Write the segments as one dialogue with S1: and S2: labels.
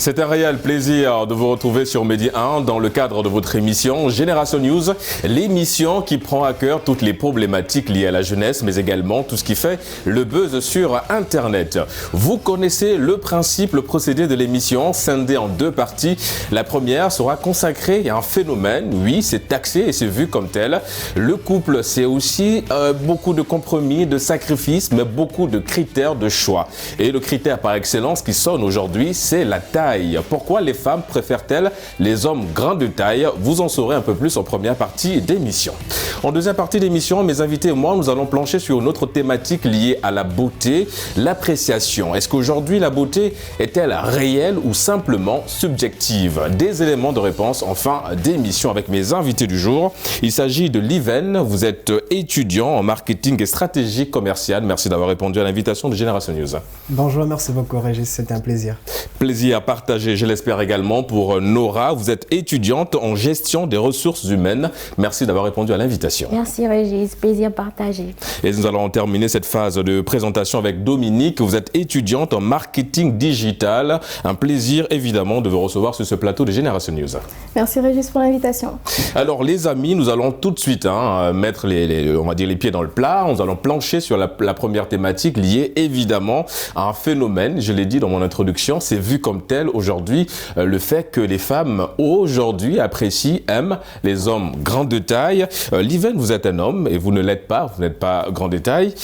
S1: C'est un réel plaisir de vous retrouver sur Medi 1 dans le cadre de votre émission Génération News, l'émission qui prend à cœur toutes les problématiques liées à la jeunesse, mais également tout ce qui fait le buzz sur Internet. Vous connaissez le principe, le procédé de l'émission, scindé en deux parties. La première sera consacrée à un phénomène, oui, c'est taxé et c'est vu comme tel. Le couple, c'est aussi beaucoup de compromis, de sacrifices, mais beaucoup de critères de choix. Et le critère par excellence qui sonne aujourd'hui, c'est la taille. Pourquoi les femmes préfèrent-elles les hommes grands de taille? Vous en saurez un peu plus en première partie d'émission. En deuxième partie d'émission, mes invités et moi, nous allons plancher sur une autre thématique liée à la beauté, l'appréciation. Est-ce qu'aujourd'hui, la beauté est-elle réelle ou simplement subjective? Des éléments de réponse en fin d'émission avec mes invités du jour. Il s'agit de Liven. Vous êtes étudiant en marketing et stratégie commerciale. Merci d'avoir répondu à l'invitation de Génération News.
S2: Bonjour, merci beaucoup Régis, c'était un plaisir.
S1: Plaisir partagé, je l'espère également pour Nora. Vous êtes étudiante en gestion des ressources humaines. Merci d'avoir répondu à l'invitation.
S3: Merci Régis, plaisir partagé.
S1: Et nous allons terminer cette phase de présentation avec Dominique. Vous êtes étudiante en marketing digital. Un plaisir évidemment de vous recevoir sur ce plateau de Génération News.
S3: Merci Régis pour l'invitation.
S1: Alors les amis, nous allons tout de suite mettre on va dire les pieds dans le plat. Nous allons plancher sur la première thématique liée évidemment à un phénomène. Je l'ai dit dans mon introduction, c'est vu comme tel aujourd'hui le fait que les femmes aujourd'hui apprécient, aiment les hommes grands de taille. Liven, vous êtes un homme et vous ne l'êtes pas, vous n'êtes pas grand de taille.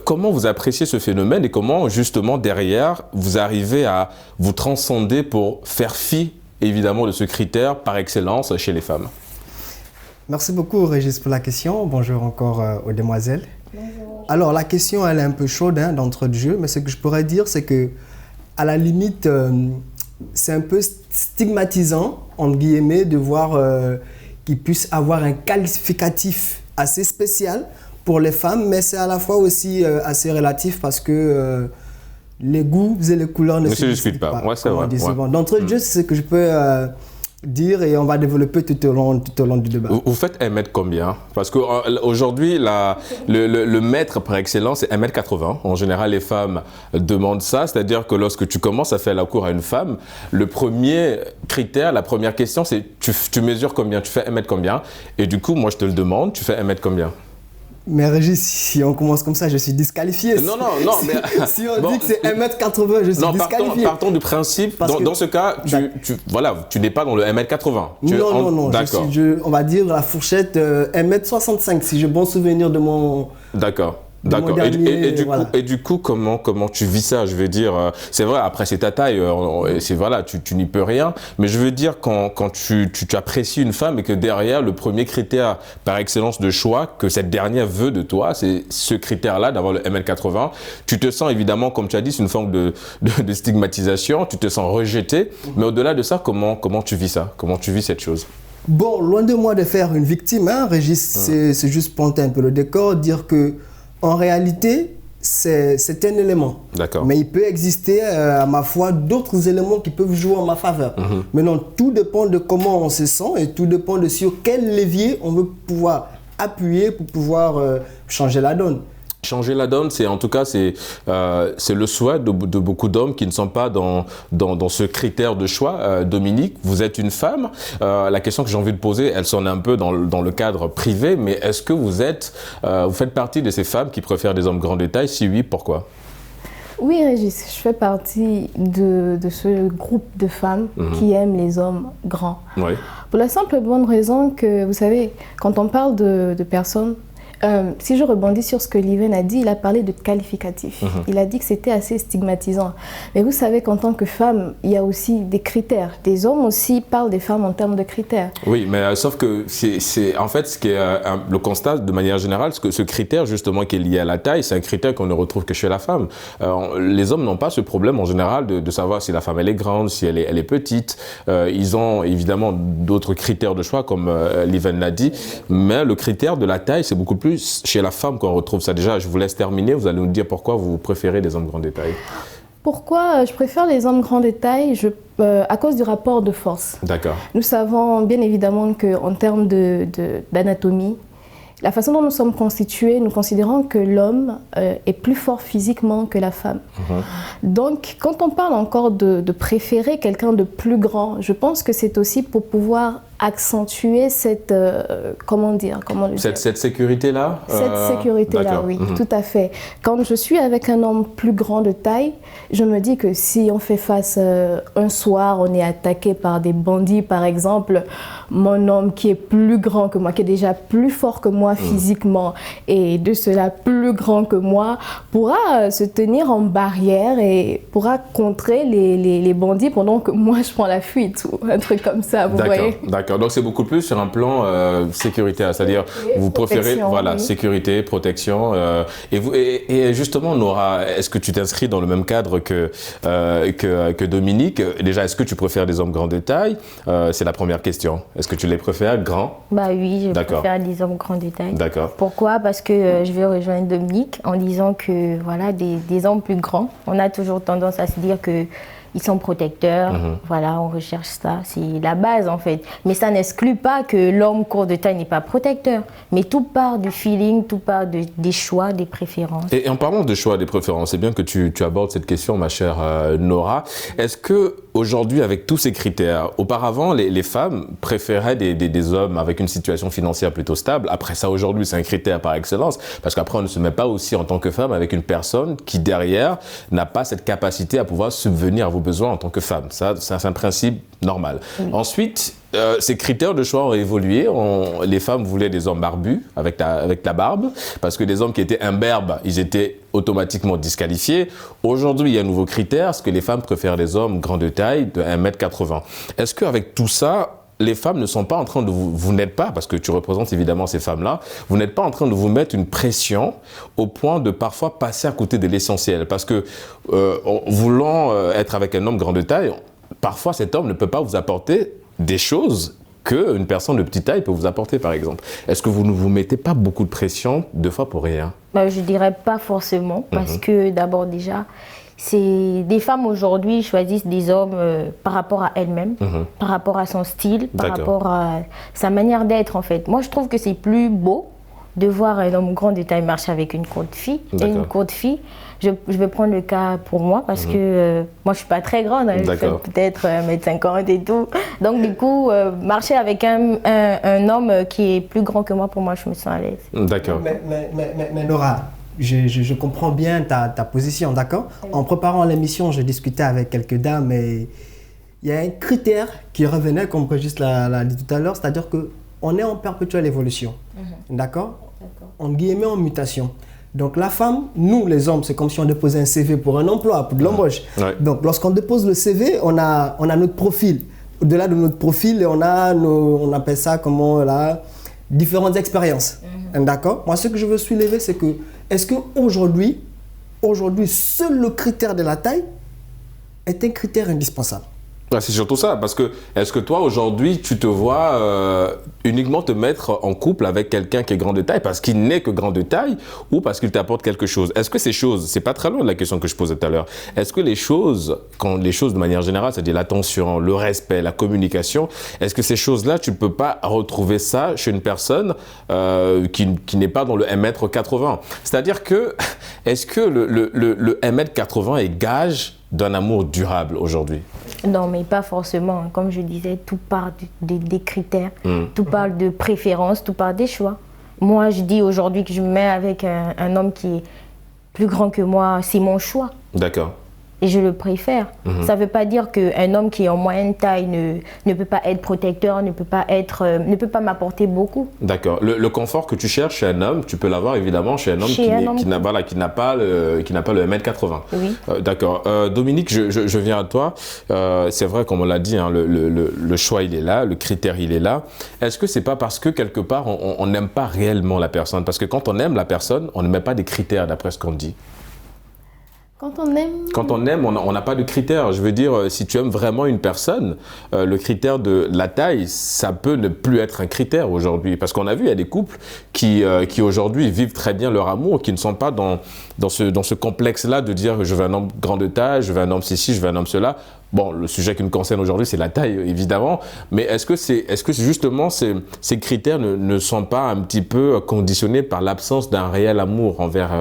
S1: Comment vous appréciez ce phénomène et comment justement derrière vous arrivez à vous transcender pour faire fi évidemment de ce critère par excellence chez les femmes?
S2: Merci beaucoup Régis pour la question. Bonjour encore aux demoiselles.
S3: Bonjour.
S2: Alors la question elle est un peu chaude d'entrée de jeu, mais ce que je pourrais dire c'est que à la limite c'est un peu stigmatisant entre guillemets de voir qu'il puisse avoir un qualificatif assez spécial pour les femmes, mais c'est à la fois aussi assez relatif parce que les goûts et les couleurs ne se discutent pas.
S1: Ouais, c'est vrai.
S2: Ouais. D'entrée de jeu, c'est ce que je peux dire et on va développer tout au long du débat.
S1: Vous faites 1 mètre combien? Parce qu'aujourd'hui, le mètre par excellence, c'est 1m80. En général, les femmes demandent ça. C'est-à-dire que lorsque tu commences à faire la cour à une femme, le premier critère, la première question, c'est tu mesures combien? Tu fais 1 mètre combien? Et du coup, moi, je te le demande, tu fais 1 mètre combien?
S2: Mais Régis, si on commence comme ça, je suis disqualifié.
S1: Non, mais...
S2: Si on dit que c'est 1m80, je suis disqualifié.
S1: Partons du principe, dans ce cas, tu n'es pas dans le 1m80.
S2: Non,
S1: d'accord.
S2: On va dire la fourchette 1m65, si j'ai bon souvenir de mon...
S1: D'accord. Et du coup, comment tu vis ça? Je veux dire, c'est vrai, après c'est ta taille, tu n'y peux rien. Mais je veux dire, quand tu apprécies une femme et que derrière, le premier critère par excellence de choix que cette dernière veut de toi, c'est ce critère-là d'avoir le 1m80, tu te sens évidemment, comme tu as dit, c'est une forme de stigmatisation, tu te sens rejeté. Mais au-delà de ça, comment tu vis ça? Comment tu vis cette chose?
S2: Bon, loin de moi de faire une victime, Régis, c'est juste planter un peu le décor, dire que en réalité, c'est un élément.
S1: D'accord.
S2: Mais il peut exister, à ma foi, d'autres éléments qui peuvent jouer en ma faveur. Maintenant, tout dépend de comment on se sent et tout dépend de sur quel levier on veut pouvoir appuyer pour pouvoir changer la donne.
S1: Changer la donne, c'est le souhait de beaucoup d'hommes qui ne sont pas dans ce critère de choix. Dominique, vous êtes une femme. La question que j'ai envie de poser, elle sonne un peu dans le cadre privé, mais est-ce que vous faites partie de ces femmes qui préfèrent des hommes grands de taille? Si oui, pourquoi?
S3: Oui Régis, je fais partie de ce groupe de femmes qui aiment les hommes grands. Oui. Pour la simple et bonne raison que, vous savez, quand on parle de personnes, si je rebondis sur ce que Liven a dit, il a parlé de qualificatif. Il a dit que c'était assez stigmatisant. Mais vous savez qu'en tant que femme, il y a aussi des critères. Des hommes aussi parlent des femmes en termes de critères.
S1: Oui, mais sauf que c'est en fait ce qui est le constat de manière générale, ce critère justement qui est lié à la taille, c'est un critère qu'on ne retrouve que chez la femme. Les hommes n'ont pas ce problème en général de savoir si la femme elle est grande, si elle est petite. Ils ont évidemment d'autres critères de choix comme Liven l'a dit, mais le critère de la taille c'est beaucoup plus chez la femme qu'on retrouve ça. Déjà, je vous laisse terminer. Vous allez nous dire pourquoi vous préférez les hommes grands de taille.
S3: Pourquoi je préfère les hommes grands de taille? À cause du rapport de force.
S1: D'accord.
S3: Nous savons bien évidemment qu'en termes d'anatomie, la façon dont nous sommes constitués, nous considérons que l'homme est plus fort physiquement que la femme. Donc, quand on parle encore de préférer quelqu'un de plus grand, je pense que c'est aussi pour pouvoir accentuer cette,
S1: cette sécurité-là
S3: Cette sécurité-là, oui, tout à fait. Quand je suis avec un homme plus grand de taille, je me dis que si on fait face un soir, on est attaqué par des bandits, par exemple, mon homme qui est plus grand que moi, qui est déjà plus fort que moi physiquement, et de cela plus grand que moi, pourra se tenir en barrière et pourra contrer les bandits pendant que moi je prends la fuite, ou un truc comme ça, vous voyez.
S1: D'accord, donc c'est beaucoup plus sur un plan sécuritaire, c'est-à-dire vous préférez sécurité, protection. Et justement, Nora, est-ce que tu t'inscris dans le même cadre que Dominique? Déjà, est-ce que tu préfères des hommes grands de taille? C'est la première question. Est-ce que tu les préfères grands?
S4: Bah oui, je préfère des hommes grands de taille.
S1: D'accord.
S4: Pourquoi? Parce que je vais rejoindre Dominique en disant que voilà, des hommes plus grands, on a toujours tendance à se dire que ils sont protecteurs, voilà, on recherche ça, c'est la base en fait. Mais ça n'exclut pas que l'homme court de taille n'est pas protecteur. Mais tout part du feeling, tout part des choix, des préférences.
S1: Et en parlant de choix, des préférences, c'est bien que tu abordes cette question, ma chère Nora. Est-ce que aujourd'hui, avec tous ces critères, auparavant, les femmes préféraient des hommes avec une situation financière plutôt stable? Après ça, aujourd'hui, c'est un critère par excellence, parce qu'après, on ne se met pas aussi en tant que femme avec une personne qui, derrière, n'a pas cette capacité à pouvoir subvenir à vos besoins en tant que femme. Ça c'est un principe normal. Ensuite, ces critères de choix ont évolué. Les femmes voulaient des hommes barbus, avec la barbe, parce que des hommes qui étaient imberbes, ils étaient automatiquement disqualifiés. Aujourd'hui, il y a un nouveau critère, parce que les femmes préfèrent des hommes grands de taille, de 1,80 m. Est-ce qu'avec tout ça, les femmes ne sont pas en train de vous n'êtes pas, parce que tu représentes évidemment ces femmes-là, vous n'êtes pas en train de vous mettre une pression au point de parfois passer à côté de l'essentiel? Parce que voulant être avec un homme grand de taille, parfois cet homme ne peut pas vous apporter des choses qu'une personne de petite taille peut vous apporter, par exemple. Est-ce que vous ne vous mettez pas beaucoup de pression, deux fois pour rien?
S4: Je dirais pas forcément, parce que d'abord déjà, des femmes aujourd'hui choisissent des hommes par rapport à elles-mêmes, par rapport à son style, par rapport à sa manière d'être en fait. Moi je trouve que c'est plus beau de voir un homme grand de taille marcher avec une courte fille. Et une courte fille, je vais prendre le cas pour moi parce que moi je suis pas très grande, je fais peut-être 1,50 m et tout. Donc du coup, marcher avec un homme qui est plus grand que moi, pour moi je me sens à l'aise.
S1: D'accord.
S2: Mais Nora, je comprends bien ta position, d'accord? En préparant l'émission, je discutais avec quelques dames et il y a un critère qui revenait, comme Régis l'a dit tout à l'heure, c'est-à-dire qu'on est en perpétuelle évolution, d'accord? En guillemets, en mutation. Donc la femme, nous les hommes, c'est comme si on déposait un CV pour un emploi, pour de l'embauche. Donc lorsqu'on dépose le CV, on a notre profil. Au-delà de notre profil, on appelle ça comment là, différentes expériences. D'accord? Moi, ce que je veux soulever, c'est que est-ce qu'aujourd'hui, seul le critère de la taille est un critère indispensable?
S1: C'est surtout ça, parce que est-ce que toi aujourd'hui tu te vois uniquement te mettre en couple avec quelqu'un qui est grand de taille parce qu'il n'est que grand de taille ou parce qu'il t'apporte quelque chose? Est-ce que ces choses, c'est pas très loin de la question que je posais tout à l'heure, est-ce que les choses de manière générale, c'est-à-dire l'attention, le respect, la communication, est-ce que ces choses-là tu ne peux pas retrouver ça chez une personne qui n'est pas dans le 1,80 m? C'est-à-dire que, est-ce que le 1,80 m est gage d'un amour durable aujourd'hui?
S4: Non, mais pas forcément. Comme je disais, tout part des critères, tout part de préférences, tout part des choix. Moi, je dis aujourd'hui que je me mets avec un homme qui est plus grand que moi, c'est mon choix.
S1: D'accord.
S4: Et je le préfère. Ça ne veut pas dire qu'un homme qui est en moyenne taille ne peut pas être protecteur, ne peut pas m'apporter beaucoup.
S1: D'accord. Le confort que tu cherches chez un homme, tu peux l'avoir évidemment chez un homme qui n'a pas le 1,80 m.
S4: Oui.
S1: D'accord. Dominique, je viens à toi. C'est vrai, comme on l'a dit, hein, le choix il est là, le critère il est là. Est-ce que c'est pas parce que quelque part on n'aime pas réellement la personne? Parce que quand on aime la personne, on ne met pas des critères d'après ce qu'on dit.
S3: Quand on aime...
S1: Quand on aime, on n'a pas de critères. Je veux dire, si tu aimes vraiment une personne, le critère de la taille, ça peut ne plus être un critère aujourd'hui. Parce qu'on a vu, il y a des couples qui aujourd'hui vivent très bien leur amour, qui ne sont pas dans ce complexe-là de dire je veux un homme grand de taille, je veux un homme ceci, je veux un homme cela. Bon, le sujet qui nous concerne aujourd'hui, c'est la taille, évidemment. Mais est-ce que justement ces critères ne sont pas un petit peu conditionnés par l'absence d'un réel amour envers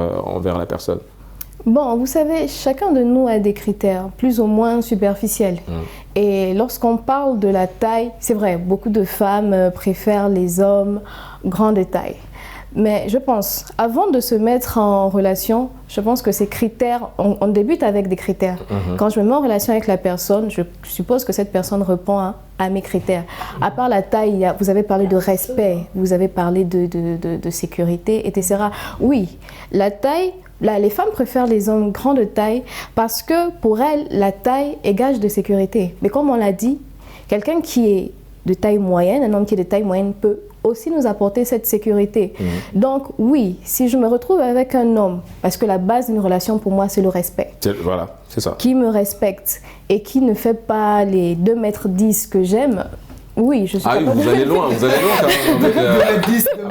S1: la personne?
S3: Bon, vous savez, chacun de nous a des critères, plus ou moins superficiels. Et lorsqu'on parle de la taille, c'est vrai, beaucoup de femmes préfèrent les hommes grands de taille. Mais je pense, avant de se mettre en relation, je pense que ces critères, on débute avec des critères. Quand je me mets en relation avec la personne, je suppose que cette personne répond à mes critères. À part la taille, vous avez parlé de respect, vous avez parlé de sécurité, etc. Oui, la taille... les femmes préfèrent les hommes grands de taille parce que pour elles, la taille est gage de sécurité. Mais comme on l'a dit, quelqu'un qui est de taille moyenne, un homme qui est de taille moyenne peut aussi nous apporter cette sécurité. Donc oui, si je me retrouve avec un homme, parce que la base d'une relation pour moi c'est le respect.
S1: Voilà, c'est ça.
S3: Qui me respecte et qui ne fait pas les 2,10 m que j'aime. Oui, je suis
S1: capable de... vous allez loin quand même.
S2: 2,10 m,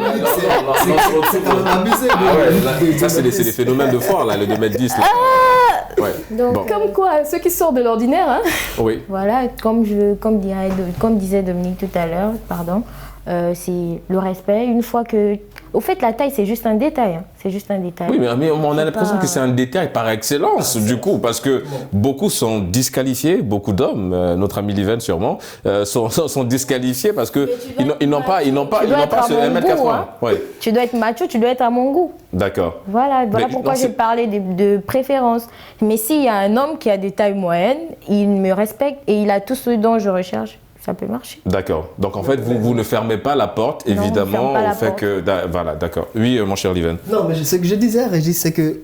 S2: c'est quand même abusé.
S1: Ça, c'est des phénomènes de foire, là, le 2,10 m.
S3: Ouais. Donc, comme quoi, ceux qui sortent de l'ordinaire. Hein.
S1: Oui.
S4: Voilà, comme disait Dominique tout à l'heure, pardon, c'est le respect. Une fois que... Au fait, la taille, c'est juste un détail. Hein. C'est juste un détail.
S1: Oui, mais on a l'impression que c'est un détail par excellence, du coup, parce que beaucoup sont disqualifiés, beaucoup d'hommes, notre ami Liven sûrement, sont disqualifiés parce qu'ils n'ont pas ce 1m80.
S4: Hein. Ouais. Tu dois être macho, tu dois être à mon goût.
S1: D'accord.
S4: Voilà pourquoi j'ai parlé de préférence. Mais s'il y a un homme qui a des tailles moyennes, il me respecte et il a tout ce dont je recherche. Ça peut marcher.
S1: D'accord. Donc en fait, vous ne fermez pas la porte, évidemment, au fait que... Voilà, d'accord. Oui, mon cher Liven.
S2: Non, mais ce que je disais, Régis, c'est que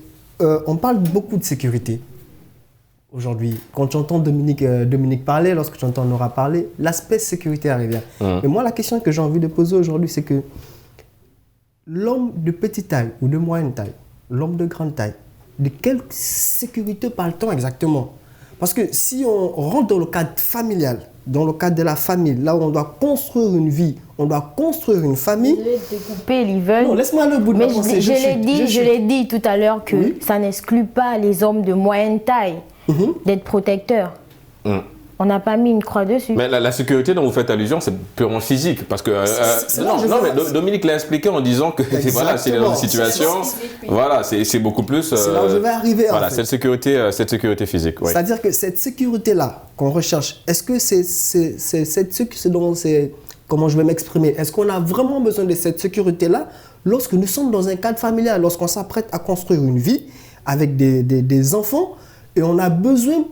S2: on parle beaucoup de sécurité aujourd'hui. Quand j'entends Dominique parler, lorsque j'entends Nora parler, l'aspect sécuritaire revient. Mais moi, la question que j'ai envie de poser aujourd'hui, c'est que l'homme de petite taille ou de moyenne taille, l'homme de grande taille, de quelle sécurité parle-t-on exactement? Parce que si on rentre dans le cadre familial, dans le cadre de la famille, là où on doit construire une vie, on doit construire une famille.
S4: Je l'ai découpé, Liven.
S2: Non, laisse-moi le bout de ma pensée.
S4: Je l'ai dit tout à l'heure que ça n'exclut pas les hommes de moyenne taille d'être protecteurs. On n'a pas mis une croix dessus.
S1: Mais la sécurité dont vous faites allusion, c'est purement physique. Parce que. Mais Dominique l'a expliqué en disant que voilà, c'est dans une situation. Voilà, c'est beaucoup plus.
S2: C'est là où je vais arriver.
S1: Voilà, cette sécurité physique. Oui.
S2: C'est-à-dire que cette sécurité-là qu'on recherche, est-ce que c'est dont c'est. Comment je vais m'exprimer? Est-ce qu'on a vraiment besoin de cette sécurité-là lorsque nous sommes dans un cadre familial, lorsqu'on s'apprête à construire une vie avec des enfants et on a besoin.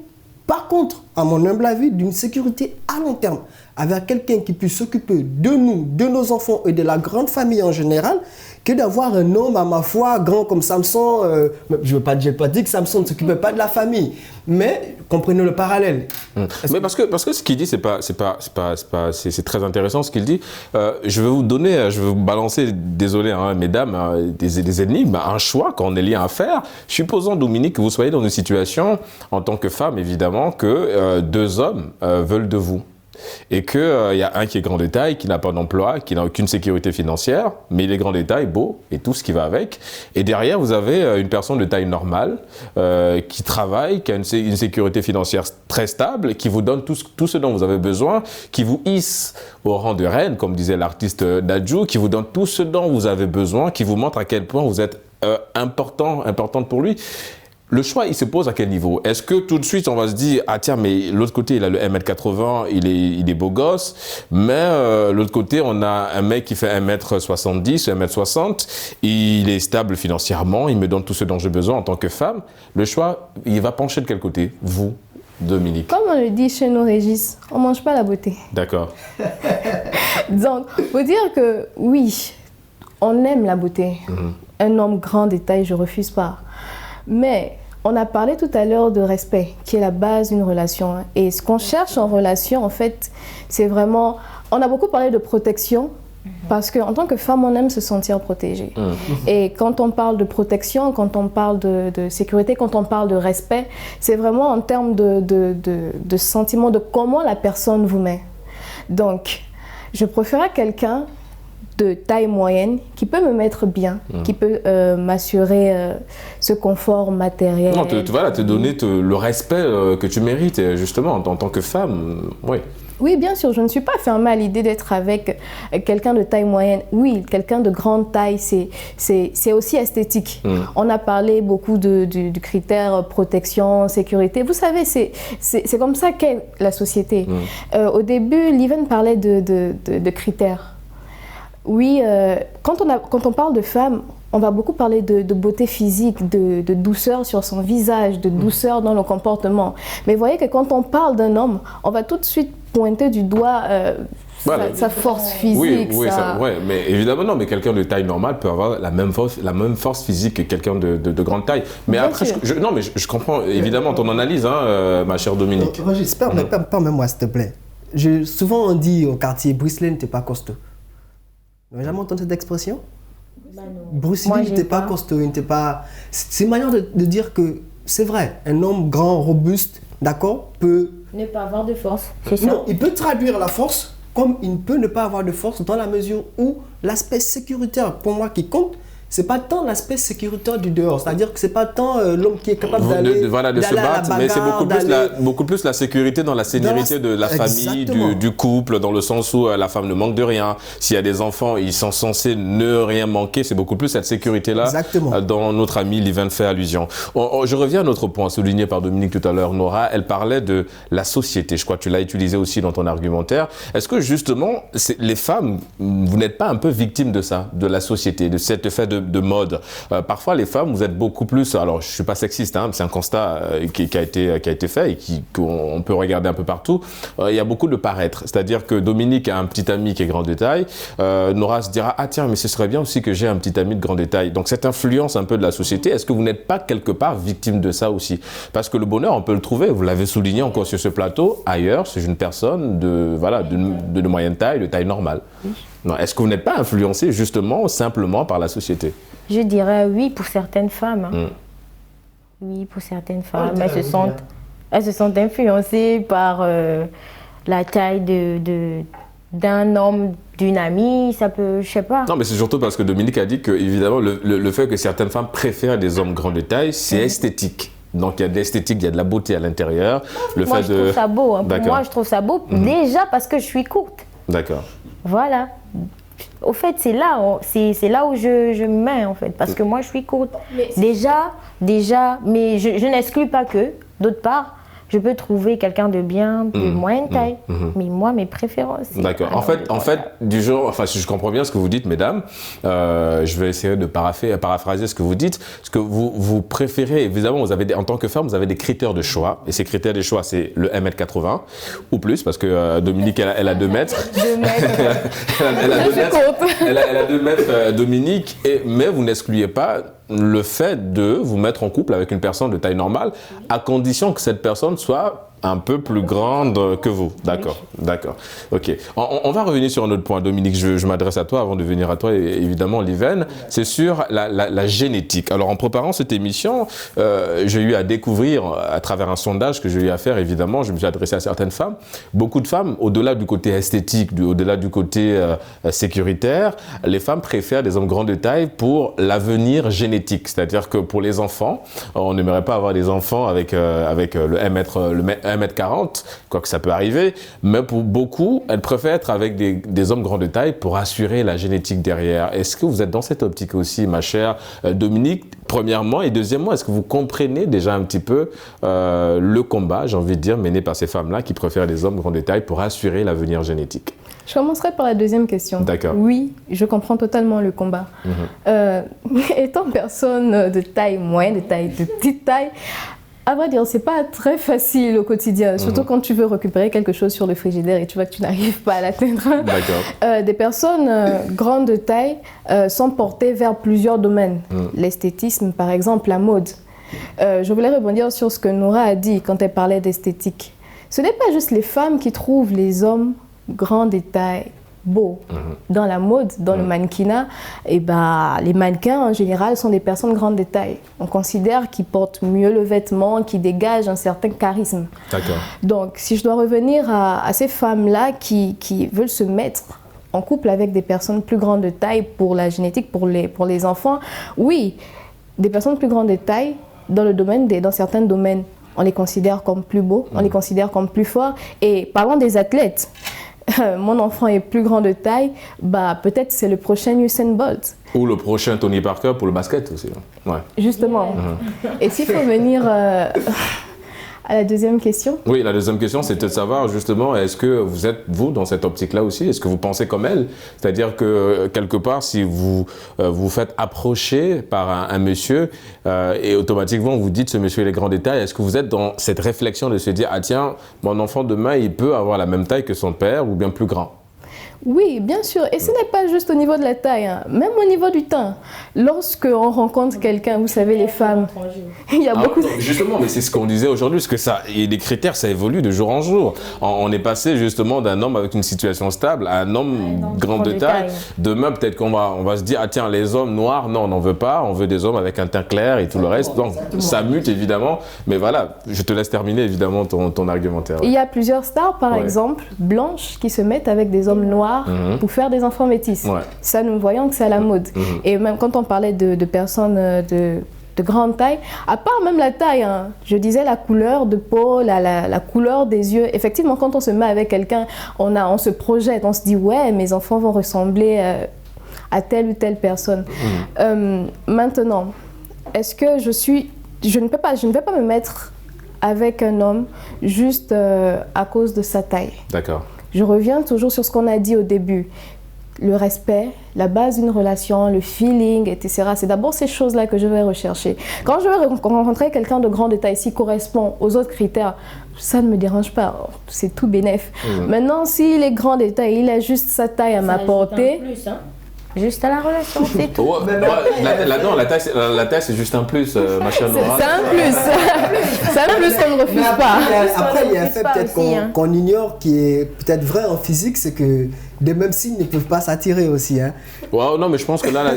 S2: Par contre, à mon humble avis, d'une sécurité à long terme, avec quelqu'un qui puisse s'occuper de nous, de nos enfants et de la grande famille en général, que d'avoir un homme, à ma foi, grand comme Samson. Je n'ai pas dit que Samson ne s'occupait pas de la famille, mais comprenez le parallèle.
S1: Mais parce que ce qu'il dit, c'est très intéressant ce qu'il dit. Je vais vous balancer, désolé mesdames, des énigmes, un choix qu'on est lié à faire. Supposons, Dominique, que vous soyez dans une situation, en tant que femme évidemment, que deux hommes veulent de vous. Et qu'il y a un qui est grand de taille, qui n'a pas d'emploi, qui n'a aucune sécurité financière, mais il est grand de taille, beau, et tout ce qui va avec. Et derrière, vous avez une personne de taille normale, qui travaille, qui a une sécurité financière très stable, qui vous donne tout ce dont vous avez besoin, qui vous hisse au rang de reine, comme disait l'artiste Dadju, qui vous donne tout ce dont vous avez besoin, qui vous montre à quel point vous êtes importante pour lui. Le choix, il se pose à quel niveau? Est-ce que tout de suite, on va se dire, ah tiens, mais l'autre côté, il a le 1m80, il est beau gosse, mais l'autre côté, on a un mec qui fait 1m70, 1m60, il est stable financièrement, il me donne tout ce dont j'ai besoin en tant que femme. Le choix, il va pencher de quel côté? Vous, Dominique?
S3: Comme on le dit chez nous, Régis, on ne mange pas la beauté.
S1: D'accord.
S3: Donc, il faut dire que oui, on aime la beauté. Un homme grand de taille, je ne refuse pas. Mais on a parlé tout à l'heure de respect, qui est la base d'une relation. Et ce qu'on cherche en relation, en fait, c'est vraiment... On a beaucoup parlé de protection, Parce qu'en tant que femme, on aime se sentir protégée. Et quand on parle de protection, quand on parle de sécurité, quand on parle de respect, c'est vraiment en termes de sentiment, de comment la personne vous met. Donc, je préfère quelqu'un de taille moyenne qui peut me mettre bien, qui peut m'assurer ce confort matériel.
S1: Non, voilà, te donner le respect que tu mérites, justement, en tant que femme, oui.
S3: Oui, bien sûr, je ne suis pas fermée à l'idée d'être avec quelqu'un de taille moyenne. Oui, quelqu'un de grande taille, c'est aussi esthétique. On a parlé beaucoup du critère protection, sécurité. Vous savez, c'est comme ça qu'est la société. Au début, Liven parlait de critères. Oui, quand on parle de femmes, on va beaucoup parler de beauté physique, de douceur sur son visage, de douceur dans le comportement. Mais vous voyez que quand on parle d'un homme, on va tout de suite pointer du doigt sa force physique.
S1: Oui, mais évidemment non, mais quelqu'un de taille normale peut avoir la même force physique que quelqu'un de grande taille. Mais bien après, je comprends évidemment ton analyse, ma chère Dominique.
S2: Régis, permets-moi s'il te plaît. Souvent on dit au quartier, Bruce Lee n'était pas costaud. Vous n'avez jamais entendu cette expression? Bruce Lee n'était pas costaud, il n'était pas... C'est une manière de dire que c'est vrai, un homme grand, robuste, d'accord, peut...
S4: Ne pas avoir de force, c'est ça?
S2: Non, il peut traduire la force comme il peut ne pas avoir de force dans la mesure où l'aspect sécuritaire, pour moi, qui compte, c'est pas tant l'aspect sécuritaire du dehors, c'est-à-dire que c'est pas tant l'homme qui est capable d'aller
S1: se battre, mais c'est beaucoup plus la sécurité dans la sénérité de la famille, du couple, dans le sens où la femme ne manque de rien. S'il y a des enfants, ils sont censés ne rien manquer. C'est beaucoup plus cette sécurité-là dont notre amie Liven fait allusion. Je reviens à notre point souligné par Dominique tout à l'heure. Nora, elle parlait de la société. Je crois que tu l'as utilisé aussi dans ton argumentaire. Est-ce que justement, les femmes, vous n'êtes pas un peu victimes de ça, de la société, de cet effet de mode? Parfois, les femmes, vous êtes beaucoup plus... Alors, je ne suis pas sexiste, c'est un constat qui a été fait et qu'on peut regarder un peu partout. Il y a beaucoup de paraître. C'est-à-dire que Dominique a un petit ami qui est grand détail. Nora se dira, ah tiens, mais ce serait bien aussi que j'ai un petit ami de grand détail. Donc, cette influence un peu de la société, est-ce que vous n'êtes pas quelque part victime de ça aussi? Parce que le bonheur, on peut le trouver, vous l'avez souligné encore sur ce plateau, ailleurs, c'est une personne de moyenne taille, de taille normale. Non, est-ce que vous n'êtes pas influencé justement simplement par la société?
S4: Je dirais oui pour certaines femmes. Oui, pour certaines femmes. Elles se sentent influencées par la taille d'un homme, d'une amie, ça peut, je sais pas.
S1: Non, mais c'est surtout parce que Dominique a dit que, évidemment, le fait que certaines femmes préfèrent des hommes grands de taille, c'est esthétique. Donc il y a de l'esthétique, il y a de la beauté à l'intérieur.
S4: Je trouve ça beau. Moi, je trouve ça beau déjà parce que je suis courte.
S1: D'accord.
S4: Voilà. Au fait, c'est là où je me mets, en fait, parce que moi, je suis courte. Déjà, mais je n'exclus pas que, d'autre part, je peux trouver quelqu'un de bien, de moyenne taille. Mais moi, mes préférences...
S1: D'accord. En fait, du genre... Enfin, si je comprends bien ce que vous dites, mesdames, je vais essayer de paraphraser ce que vous dites. Ce que vous préférez, évidemment, en tant que femme, vous avez des critères de choix. Et ces critères de choix, c'est le 1m80 ou plus, parce que Dominique, elle a 2 mètres. 2 mètres. Elle a 2 mètres, Dominique. Mais vous n'excluez pas le fait de vous mettre en couple avec une personne de taille normale, à condition que cette personne soit un peu plus grande que vous. D'accord, d'accord. Ok. On va revenir sur un autre point, Dominique. Je m'adresse à toi avant de venir à toi, évidemment, Liven. C'est sur la génétique. Alors, en préparant cette émission, j'ai eu à découvrir, à travers un sondage que j'ai eu à faire, évidemment, je me suis adressé à certaines femmes. Beaucoup de femmes, au-delà du côté esthétique, au-delà du côté sécuritaire, les femmes préfèrent des hommes grands de taille pour l'avenir génétique. C'est-à-dire que pour les enfants, on n'aimerait pas avoir des enfants avec le 1m40, quoique ça peut arriver, mais pour beaucoup, elles préfèrent être avec des hommes grands de taille pour assurer la génétique derrière. Est-ce que vous êtes dans cette optique aussi, ma chère Dominique, premièrement, et deuxièmement, est-ce que vous comprenez déjà un petit peu le combat, j'ai envie de dire, mené par ces femmes-là qui préfèrent des hommes grands de taille pour assurer l'avenir génétique?
S3: Je commencerai par la deuxième question.
S1: D'accord.
S3: Oui, je comprends totalement le combat. Étant personne de taille moyenne, de petite taille, à vrai dire, c'est pas très facile au quotidien, surtout quand tu veux récupérer quelque chose sur le frigidaire et tu vois que tu n'arrives pas à l'atteindre.
S1: D'accord.
S3: Des personnes grandes de taille sont portées vers plusieurs domaines. L'esthétisme, par exemple, la mode. Je voulais rebondir sur ce que Nora a dit quand elle parlait d'esthétique. Ce n'est pas juste les femmes qui trouvent les hommes grands de taille beau. Dans la mode, dans le mannequinat, et les mannequins en général sont des personnes grandes de taille. On considère qu'ils portent mieux le vêtement, qu'ils dégagent un certain charisme.
S1: D'accord.
S3: Donc, si je dois revenir à ces femmes-là qui veulent se mettre en couple avec des personnes plus grandes de taille pour la génétique, pour les enfants, oui, des personnes plus grandes de taille dans certains domaines, on les considère comme plus beaux, on les considère comme plus forts. Et parlons des athlètes. Mon enfant est plus grand de taille, peut-être c'est le prochain Usain Bolt.
S1: Ou le prochain Tony Parker pour le basket aussi. Ouais.
S3: Justement. Et s'il faut venir à la deuxième question.
S1: Oui, la deuxième question, c'était de savoir justement, est-ce que vous êtes, vous, dans cette optique-là aussi, est-ce que vous pensez comme elle? C'est-à-dire que quelque part, si vous vous faites approcher par un monsieur et automatiquement vous dites ce monsieur il est grand de taille, est-ce que vous êtes dans cette réflexion de se dire, ah tiens, mon enfant demain, il peut avoir la même taille que son père ou bien plus grand?
S3: Oui, bien sûr. Et ce n'est pas juste au niveau de la taille, même au niveau du teint. Lorsqu'on rencontre quelqu'un, vous savez, les femmes, il y a beaucoup de...
S1: Justement, mais c'est ce qu'on disait aujourd'hui, parce que les critères, ça évolue de jour en jour. On est passé justement d'un homme avec une situation stable à un homme grand de taille. Demain, peut-être qu'on va se dire, ah tiens, les hommes noirs, non, on n'en veut pas, on veut des hommes avec un teint clair et tout le reste. Donc, ça mute évidemment. Mais voilà, je te laisse terminer évidemment ton argumentaire.
S3: Il y a plusieurs stars, par exemple, blanches, qui se mettent avec des hommes noirs pour faire des enfants métis. Ça, nous voyons que c'est à la mode. Et même quand on parlait de personnes de grande taille, à part même la taille, je disais la couleur de peau, la couleur des yeux. Effectivement, quand on se met avec quelqu'un, on se projette, on se dit « ouais, mes enfants vont ressembler à telle ou telle personne ». Maintenant, est-ce que je ne vais pas me mettre avec un homme juste à cause de sa taille.
S1: D'accord.
S3: Je reviens toujours sur ce qu'on a dit au début. Le respect, la base d'une relation, le feeling, etc. C'est d'abord ces choses-là que je vais rechercher. Quand je vais rencontrer quelqu'un de grand détail, s'il correspond aux autres critères, ça ne me dérange pas. C'est tout bénef. Maintenant, s'il est grand détail, il a juste sa taille à m'apporter.
S4: Juste à la relation, c'est tout.
S1: La taille, c'est juste un plus, ma chère Nora.
S3: C'est un plus. C'est un plus qu'on ne refuse pas.
S2: Après, il y a un fait peut-être qu'on ignore qui est peut-être vrai en physique, c'est que des mêmes signes ne peuvent pas s'attirer aussi.
S1: Wow, non, mais je pense que là,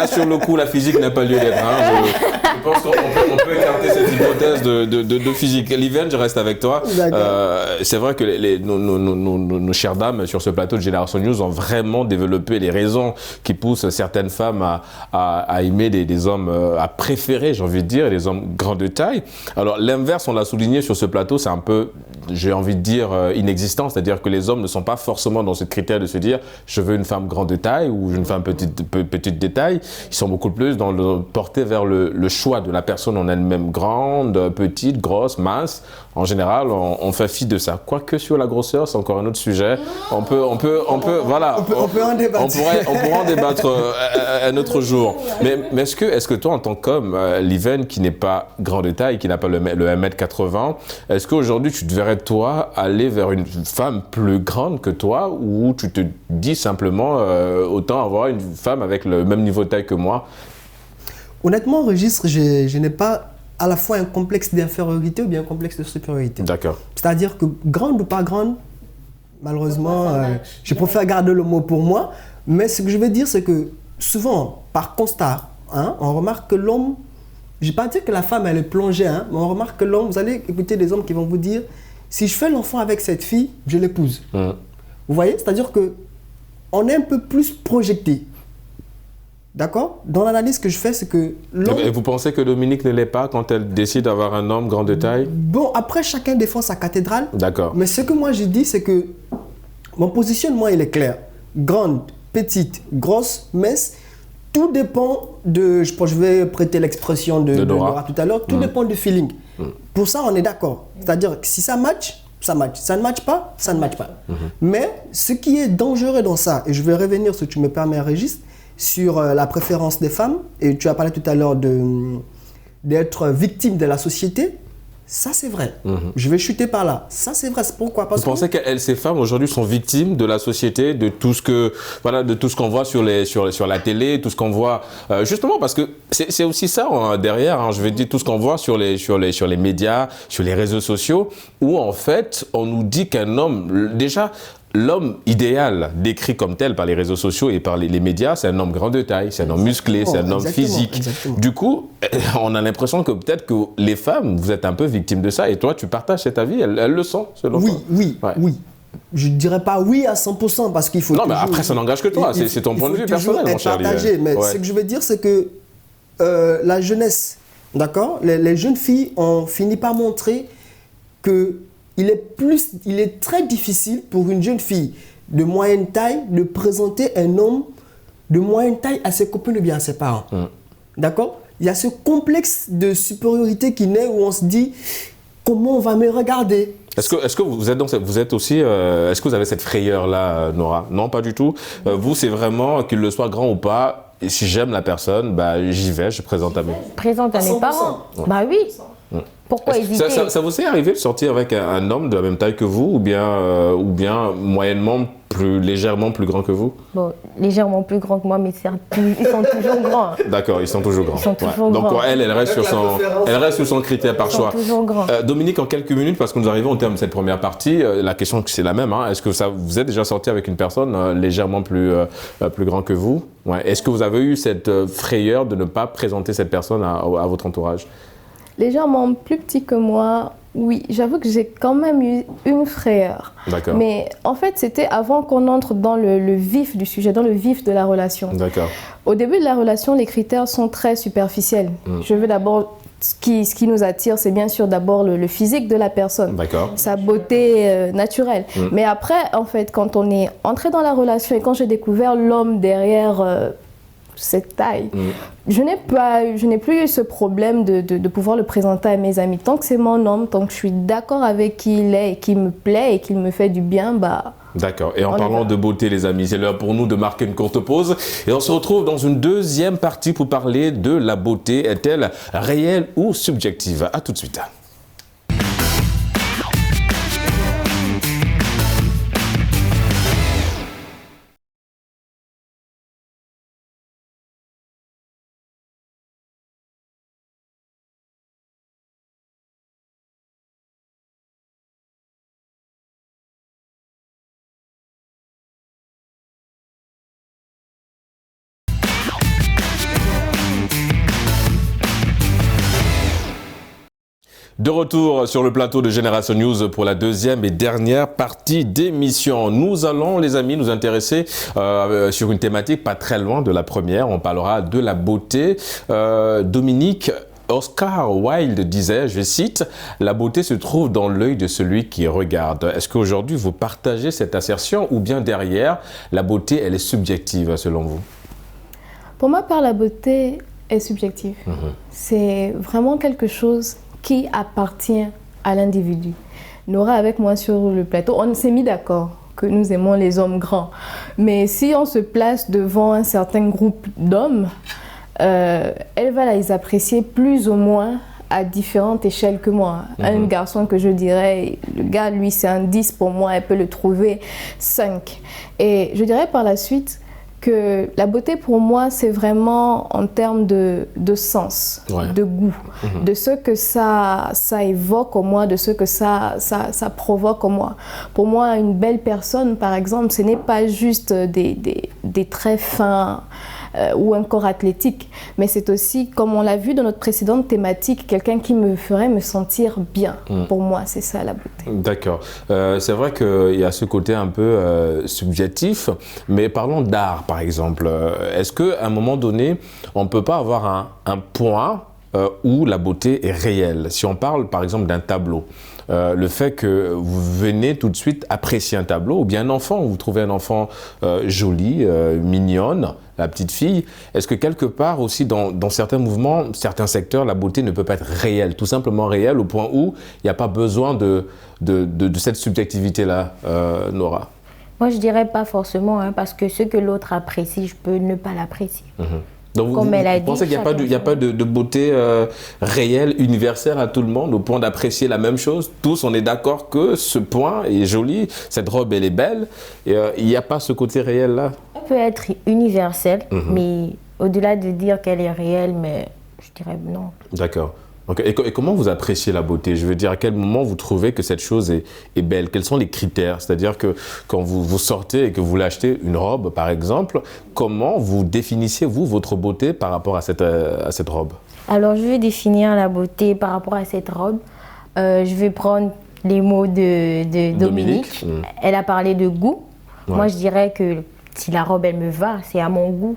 S1: sur le coup, la physique n'a pas lieu d'être. Je pense qu'on peut écarter cette hypothèse de physique. Liven, je reste avec toi. C'est vrai que nos chères dames sur ce plateau de Génération News ont vraiment développé les raisons qui poussent certaines femmes à aimer des hommes, à préférer, j'ai envie de dire, des hommes grands de taille. Alors, l'inverse, on l'a souligné sur ce plateau, c'est un peu, j'ai envie de dire, inexistant. C'est-à-dire que les hommes ne sont pas forcément dans ce critère de se dire je veux une femme grande de taille ou une femme petite de taille. Ils sont beaucoup plus portés vers le choix de la personne en elle-même, grande, petite, grosse, mince. En général, on fait fi de ça. Quoique sur la grosseur, c'est encore un autre sujet. On peut en débattre. On pourra en débattre un autre jour. Mais est-ce que toi, en tant qu'homme, Liven, qui n'est pas grand de taille, qui n'a pas le 1m80, est-ce qu'aujourd'hui, tu te verrais, toi, aller vers une femme plus grande que toi, ou tu te dis simplement autant avoir une femme avec le même niveau de taille que moi?
S2: Honnêtement, Régis, je n'ai pas à la fois un complexe d'infériorité ou bien un complexe de supériorité.
S1: D'accord.
S2: C'est-à-dire que grande ou pas grande, malheureusement, je préfère garder le mot pour moi. Mais ce que je veux dire, c'est que souvent, par constat, on remarque que l'homme, je ne vais pas dire que la femme, elle est plongée, mais on remarque que l'homme, vous allez écouter des hommes qui vont vous dire, si je fais l'enfant avec cette fille, je l'épouse. Vous voyez? C'est-à-dire qu'on est un peu plus projeté. D'accord? Dans l'analyse que je fais, c'est que l'homme...
S1: Et vous pensez que Dominique ne l'est pas quand elle décide d'avoir un homme grand de taille?
S2: Bon, après, chacun défend sa cathédrale.
S1: D'accord.
S2: Mais ce que moi, je dis, c'est que mon positionnement, il est clair. Grande, petite, grosse, mince, tout dépend de... Je vais prêter l'expression de Nora tout à l'heure. Tout dépend du feeling. Pour ça, on est d'accord. C'est-à-dire que si ça match, ça match. Ça ne match pas, ça ne match pas. Mais ce qui est dangereux dans ça, et je vais revenir, si tu me permets, Régis, sur la préférence des femmes, et tu as parlé tout à l'heure d'être victime de la société, ça c'est vrai. Je vais chuter par là. Ça c'est vrai. C'est pourquoi? Parce
S1: Vous pensez que ces femmes aujourd'hui sont victimes de la société, de tout ce qu'on voit sur la télé, tout ce qu'on voit, justement parce que c'est aussi ça derrière. Je vais dire tout ce qu'on voit sur les médias, sur les réseaux sociaux, où en fait on nous dit qu'un homme déjà l'homme idéal décrit comme tel par les réseaux sociaux et par les médias, c'est un homme grand de taille, c'est un homme musclé, c'est un homme physique.
S2: Exactement.
S1: Du coup, on a l'impression que peut-être que les femmes, vous êtes un peu victimes de ça et toi, tu partages cet avis, elles le sont, selon toi.
S2: Oui. Je ne dirais pas oui à 100% parce qu'il faut
S1: non, mais après, ça n'engage que toi, c'est ton point de vue personnel, mon cher
S2: partagé, mais ce que je veux dire, c'est que la jeunesse, d'accord, les jeunes filles ont fini par montrer que il est très difficile pour une jeune fille de moyenne taille de présenter un homme de moyenne taille à ses copines ou bien à ses parents. D'accord? Il y a ce complexe de supériorité qui naît où on se dit comment on va me regarder.
S1: Est-ce que vous êtes aussi, est-ce que vous avez cette frayeur-là, Nora? Non, pas du tout. Vous, c'est vraiment qu'il le soit grand ou pas, et si j'aime la personne, bah, j'y vais, je présente à mes
S4: parents. Bah oui. Pourquoi hésiter?
S1: Ça vous est arrivé de sortir avec un homme de la même taille que vous ou bien moyennement légèrement plus grand que vous?
S4: Bon, légèrement plus grand que moi, mais ils sont toujours grands.
S1: D'accord, ils sont toujours grands.
S4: Ils sont toujours grands.
S1: Donc elle reste sur son critère par choix.
S4: Ils sont toujours grands.
S1: Dominique, en quelques minutes, parce que nous arrivons au terme de cette première partie, la question c'est la même. Est-ce que vous êtes déjà sorti avec une personne légèrement plus grand que vous? Est-ce que vous avez eu cette frayeur de ne pas présenter cette personne à votre entourage?
S3: Légèrement plus petit que moi, oui. J'avoue que j'ai quand même eu une frayeur.
S1: D'accord.
S3: Mais en fait, c'était avant qu'on entre dans le vif du sujet, dans le vif de la relation.
S1: D'accord.
S3: Au début de la relation, les critères sont très superficiels. Je veux d'abord... Ce qui nous attire, c'est bien sûr d'abord le physique de la personne, sa beauté naturelle. Mais après, en fait, quand on est entré dans la relation et quand j'ai découvert l'homme derrière cette taille, je n'ai plus eu ce problème de pouvoir le présenter à mes amis. Tant que c'est mon homme, tant que je suis d'accord avec qui il est et qu'il me plaît et qu'il me fait du bien, bah...
S1: D'accord. Et en parlant de beauté, les amis, c'est l'heure pour nous de marquer une courte pause. Et on se retrouve dans une deuxième partie pour parler de la beauté. Est-elle réelle ou subjective? À tout de suite. De retour sur le plateau de Génération News pour la deuxième et dernière partie d'émission. Nous allons, les amis, nous intéresser sur une thématique pas très loin de la première. On parlera de la beauté. Dominique, Oscar Wilde disait, je cite, « La beauté se trouve dans l'œil de celui qui regarde ». Est-ce qu'aujourd'hui, vous partagez cette assertion ou bien derrière, la beauté, elle est subjective selon vous?
S3: Pour ma part, la beauté est subjective. C'est vraiment quelque chose qui appartient à l'individu. Nora, avec moi sur le plateau, on s'est mis d'accord que nous aimons les hommes grands. Mais si on se place devant un certain groupe d'hommes, elle va les apprécier plus ou moins à différentes échelles que moi. Un garçon que je dirais, le gars, lui, c'est un 10 pour moi, elle peut le trouver 5. Et je dirais par la suite que la beauté pour moi, c'est vraiment en termes de sens, de goût, de ce que ça évoque en moi, de ce que ça provoque en moi. Pour moi, une belle personne, par exemple, ce n'est pas juste des traits fins ou un corps athlétique, mais c'est aussi, comme on l'a vu dans notre précédente thématique, quelqu'un qui me ferait me sentir bien. Pour moi, c'est ça la beauté.
S1: D'accord. C'est vrai qu'il y a ce côté un peu subjectif, mais parlons d'art, par exemple. Est-ce qu'à un moment donné, on ne peut pas avoir un point où la beauté est réelle? Si on parle, par exemple, d'un tableau, le fait que vous venez tout de suite apprécier un tableau, ou bien un enfant, vous trouvez un enfant joli, mignonne, la petite fille, est-ce que quelque part aussi dans certains mouvements, certains secteurs, la beauté ne peut pas être réelle, tout simplement réelle, au point où il n'y a pas besoin de cette subjectivité-là, Nora?
S4: Moi, je dirais pas forcément, parce que ce que l'autre apprécie, je peux ne pas l'apprécier.
S1: Donc vous pensez qu'il n'y a pas de beauté réelle, universelle à tout le monde, au point d'apprécier la même chose? Tous, on est d'accord que ce point est joli, cette robe, elle est belle, et il n'y a pas ce côté réel-là?
S4: Elle peut être universelle, mais au-delà de dire qu'elle est réelle, mais je dirais non.
S1: D'accord. Okay. Et comment vous appréciez la beauté? Je veux dire, à quel moment vous trouvez que cette chose est belle? Quels sont les critères? C'est-à-dire que quand vous sortez et que vous l'achetez une robe, par exemple, comment vous définissez, vous, votre beauté par rapport à cette robe?
S4: Alors, je vais définir la beauté par rapport à cette robe. Je vais prendre les mots de Dominique. Elle a parlé de goût. Ouais. Moi, je dirais que si la robe, elle me va, c'est à mon goût.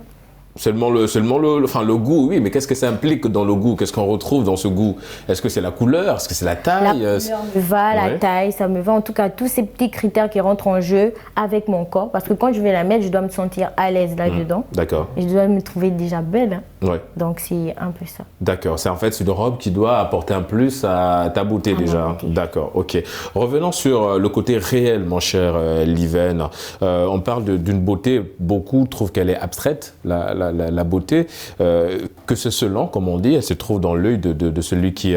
S1: Seulement le goût, oui, mais qu'est-ce que ça implique dans le goût? Qu'est-ce qu'on retrouve dans ce goût? Est-ce que c'est la couleur? Est-ce que c'est la taille?
S4: La couleur me va, la taille, ça me va. En tout cas, tous ces petits critères qui rentrent en jeu avec mon corps. Parce que quand je vais la mettre, je dois me sentir à l'aise là-dedans.
S1: D'accord.
S4: Et je dois me trouver déjà belle.
S1: Ouais.
S4: Donc, c'est un peu ça.
S1: D'accord. C'est une robe qui doit apporter un plus à ta beauté déjà. D'accord, ok. Revenons sur le côté réel, mon cher Liven. On parle d'une beauté, beaucoup trouvent qu'elle est abstraite, la beauté, que c'est selon, comme on dit, elle se trouve dans l'œil de celui qui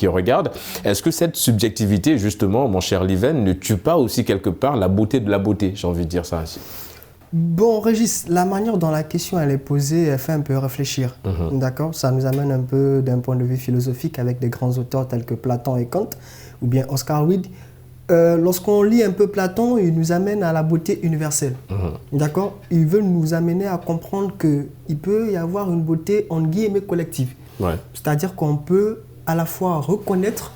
S1: regarde. Est-ce que cette subjectivité, justement, mon cher Liven, ne tue pas aussi quelque part la beauté de la beauté? J'ai envie de dire ça ainsi.
S2: Bon, Régis, la manière dont la question elle est posée, elle fait un peu réfléchir. D'accord? Ça nous amène un peu d'un point de vue philosophique avec des grands auteurs tels que Platon et Kant, ou bien Oscar Wilde. Lorsqu'on lit un peu Platon, il nous amène à la beauté universelle. D'accord? Il veut nous amener à comprendre qu'il peut y avoir une beauté en guillemets collective. Ouais. C'est-à-dire qu'on peut à la fois reconnaître,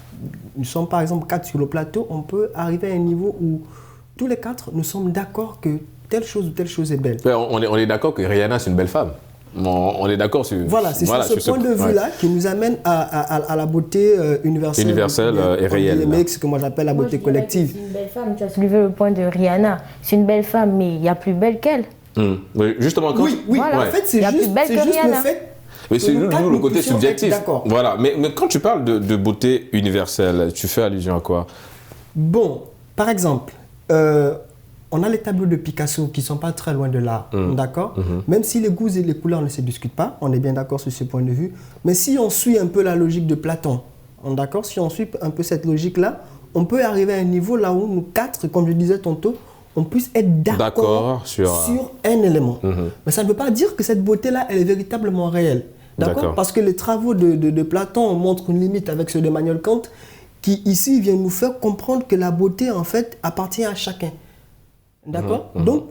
S2: nous sommes par exemple 4 sur le plateau, on peut arriver à un niveau où tous les 4 nous sommes d'accord que telle chose ou telle chose est belle.
S1: On est d'accord que Rihanna c'est une belle femme. On est d'accord sur...
S2: Voilà, c'est ce point de vue-là qui nous amène à la beauté universelle.
S1: Universelle et réelle.
S2: Ce que moi j'appelle la beauté collective.
S4: C'est une belle femme, tu as soulevé le point de Rihanna. C'est une belle femme, mais il y a plus belle qu'elle.
S1: Oui, justement quand...
S2: Oui, voilà. En fait, c'est juste le fait...
S1: Mais c'est le côté subjectif. Voilà, mais quand tu parles de beauté universelle, tu fais allusion à quoi?
S2: Bon, par exemple... on a les tableaux de Picasso qui ne sont pas très loin de là, d'accord? Même si les goûts et les couleurs ne se discutent pas, on est bien d'accord sur ce point de vue. Mais si on suit un peu la logique de Platon, d'accord? Si on suit un peu cette logique-là, on peut arriver à un niveau là où nous 4, comme je disais tantôt, on puisse être d'accord sur un élément. Mais ça ne veut pas dire que cette beauté-là, elle est véritablement réelle. D'accord? Parce que les travaux de Platon montrent une limite avec ceux d'Emmanuel Kant, qui ici vient nous faire comprendre que la beauté, en fait, appartient à chacun. D'accord? Donc,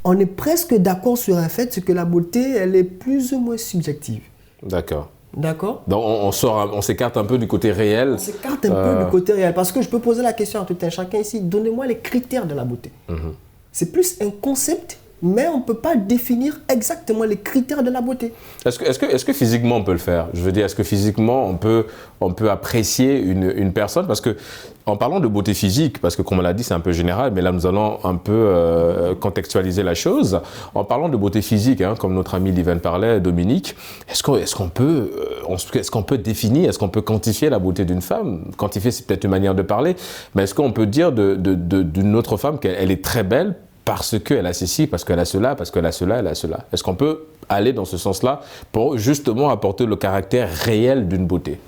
S2: on est presque d'accord sur un fait, c'est que la beauté, elle est plus ou moins subjective.
S1: D'accord.
S2: D'accord?
S1: Donc, on s'écarte un peu du côté réel.
S2: On s'écarte un peu du côté réel. Parce que je peux poser la question à tout un chacun ici, donnez-moi les critères de la beauté. C'est plus un concept, mais on ne peut pas définir exactement les critères de la beauté.
S1: Est-ce que physiquement on peut le faire? Je veux dire, est-ce que physiquement on peut apprécier une personne? Parce que, en parlant de beauté physique, parce que comme on l'a dit, c'est un peu général, mais là nous allons un peu contextualiser la chose. En parlant de beauté physique, comme notre ami Liven parlait, Dominique, est-ce qu'on peut définir, est-ce qu'on peut quantifier la beauté d'une femme? Quantifier, c'est peut-être une manière de parler, mais est-ce qu'on peut dire d'une autre femme qu'elle est très belle parce qu'elle a ceci, parce qu'elle a cela, parce qu'elle a cela, elle a cela? Est-ce qu'on peut aller dans ce sens-là pour justement apporter le caractère réel d'une beauté?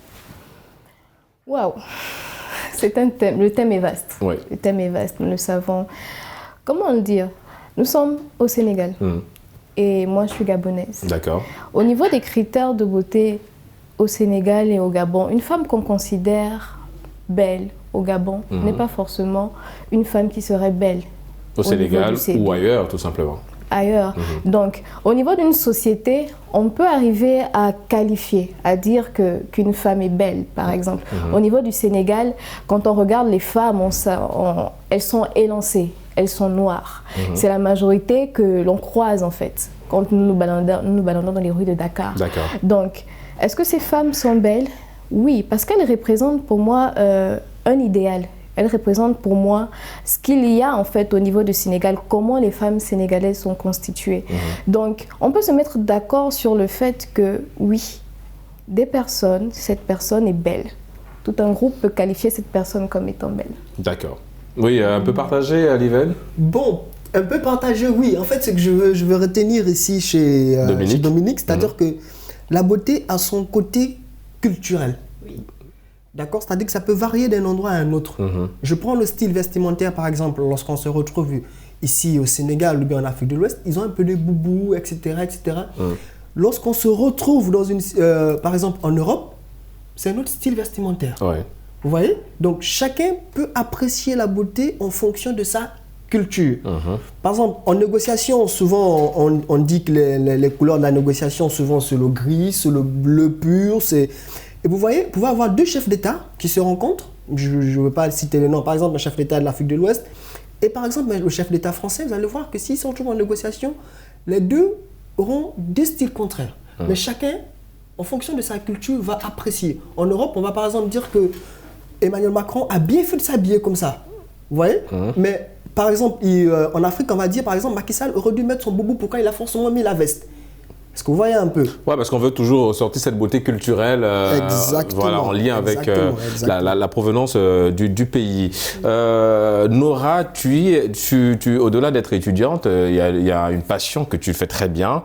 S3: Waouh! C'est un thème, le thème est vaste.
S1: Oui.
S3: Le thème est vaste, nous le savons. Comment le dire? Nous sommes au Sénégal et moi je suis gabonaise.
S1: D'accord.
S3: Au niveau des critères de beauté au Sénégal et au Gabon, une femme qu'on considère belle au Gabon n'est pas forcément une femme qui serait belle
S1: au Sénégal ou ailleurs, tout simplement.
S3: Ailleurs. Donc, au niveau d'une société, on peut arriver à qualifier, à dire qu'une femme est belle, par exemple. Au niveau du Sénégal, quand on regarde les femmes, elles sont élancées, elles sont noires. C'est la majorité que l'on croise, en fait, quand nous nous baladons dans les rues de Dakar.
S1: D'accord.
S3: Donc, est-ce que ces femmes sont belles? Oui, parce qu'elles représentent pour moi un idéal. Elle représente pour moi ce qu'il y a en fait au niveau du Sénégal, comment les femmes sénégalaises sont constituées. Donc, on peut se mettre d'accord sur le fait que oui, cette personne est belle. Tout un groupe peut qualifier cette personne comme étant belle.
S1: D'accord. Oui, un peu partagé, Liven?
S2: Bon, un peu partagé, oui. En fait, ce que je veux retenir ici chez Dominique, c'est-à-dire que la beauté a son côté culturel. D'accord? C'est-à-dire que ça peut varier d'un endroit à un autre. Je prends le style vestimentaire, par exemple, lorsqu'on se retrouve ici au Sénégal ou bien en Afrique de l'Ouest, ils ont un peu de boubou, etc. etc. Lorsqu'on se retrouve dans par exemple en Europe, c'est un autre style vestimentaire.
S1: Ouais.
S2: Vous voyez? Donc, chacun peut apprécier la beauté en fonction de sa culture. Par exemple, en négociation, souvent, on dit que les couleurs de la négociation, souvent, c'est le gris, c'est le bleu pur. Et vous voyez, vous pouvez avoir deux chefs d'État qui se rencontrent. Je ne veux pas citer les noms. Par exemple, un chef d'État de l'Afrique de l'Ouest et par exemple, le chef d'État français, vous allez voir que s'ils sont toujours en négociation, les deux auront deux styles contraires. Mais chacun, en fonction de sa culture, va apprécier. En Europe, on va par exemple dire que Emmanuel Macron a bien fait de s'habiller comme ça. Vous voyez? Mais par exemple, en Afrique, on va dire, par exemple, Macky Sall aurait dû mettre son boubou, pourquoi il a forcément mis la veste? Est-ce que vous voyez un peu?
S1: Oui, parce qu'on veut toujours sortir cette beauté culturelle voilà, en lien avec la provenance du pays. Nora, au-delà d'être étudiante, il y a une passion que tu fais très bien.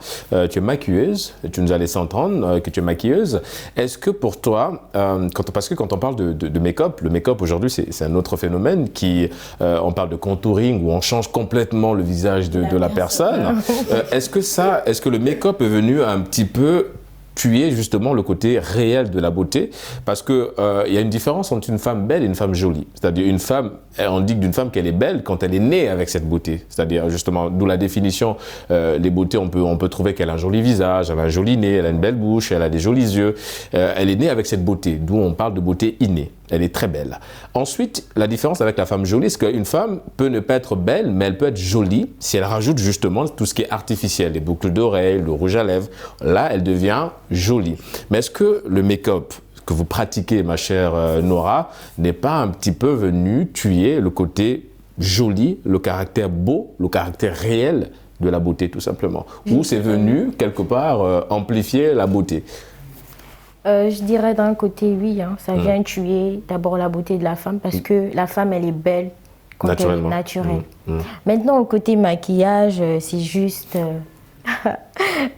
S1: Tu es maquilleuse, tu nous as laissé entendre que tu es maquilleuse. Est-ce que pour toi, parce que quand on parle de make-up, le make-up aujourd'hui c'est un autre phénomène on parle de contouring où on change complètement le visage de la personne. Est-ce que le make-up est venu un petit peu tuer justement le côté réel de la beauté, parce que il y a une différence entre une femme belle et une femme jolie. C'est-à-dire une femme, on dit d'une femme qu'elle est belle quand elle est née avec cette beauté. C'est-à-dire justement, d'où la définition, les beautés, on peut trouver qu'elle a un joli visage, elle a un joli nez, elle a une belle bouche, elle a des jolis yeux. Elle est née avec cette beauté, d'où on parle de beauté innée. Elle est très belle. Ensuite, la différence avec la femme jolie, c'est qu'une femme peut ne pas être belle, mais elle peut être jolie si elle rajoute justement tout ce qui est artificiel, les boucles d'oreilles, le rouge à lèvres. Là, elle devient jolie. Mais est-ce que le make-up que vous pratiquez, ma chère Nora, n'est pas un petit peu venu tuer le côté joli, le caractère beau, le caractère réel de la beauté, tout simplement? Ou c'est venu, quelque part, amplifier la beauté?
S4: Je dirais d'un côté, oui, ça vient tuer d'abord la beauté de la femme parce que la femme, elle est belle quand elle est naturelle. Maintenant, le côté maquillage, c'est juste... je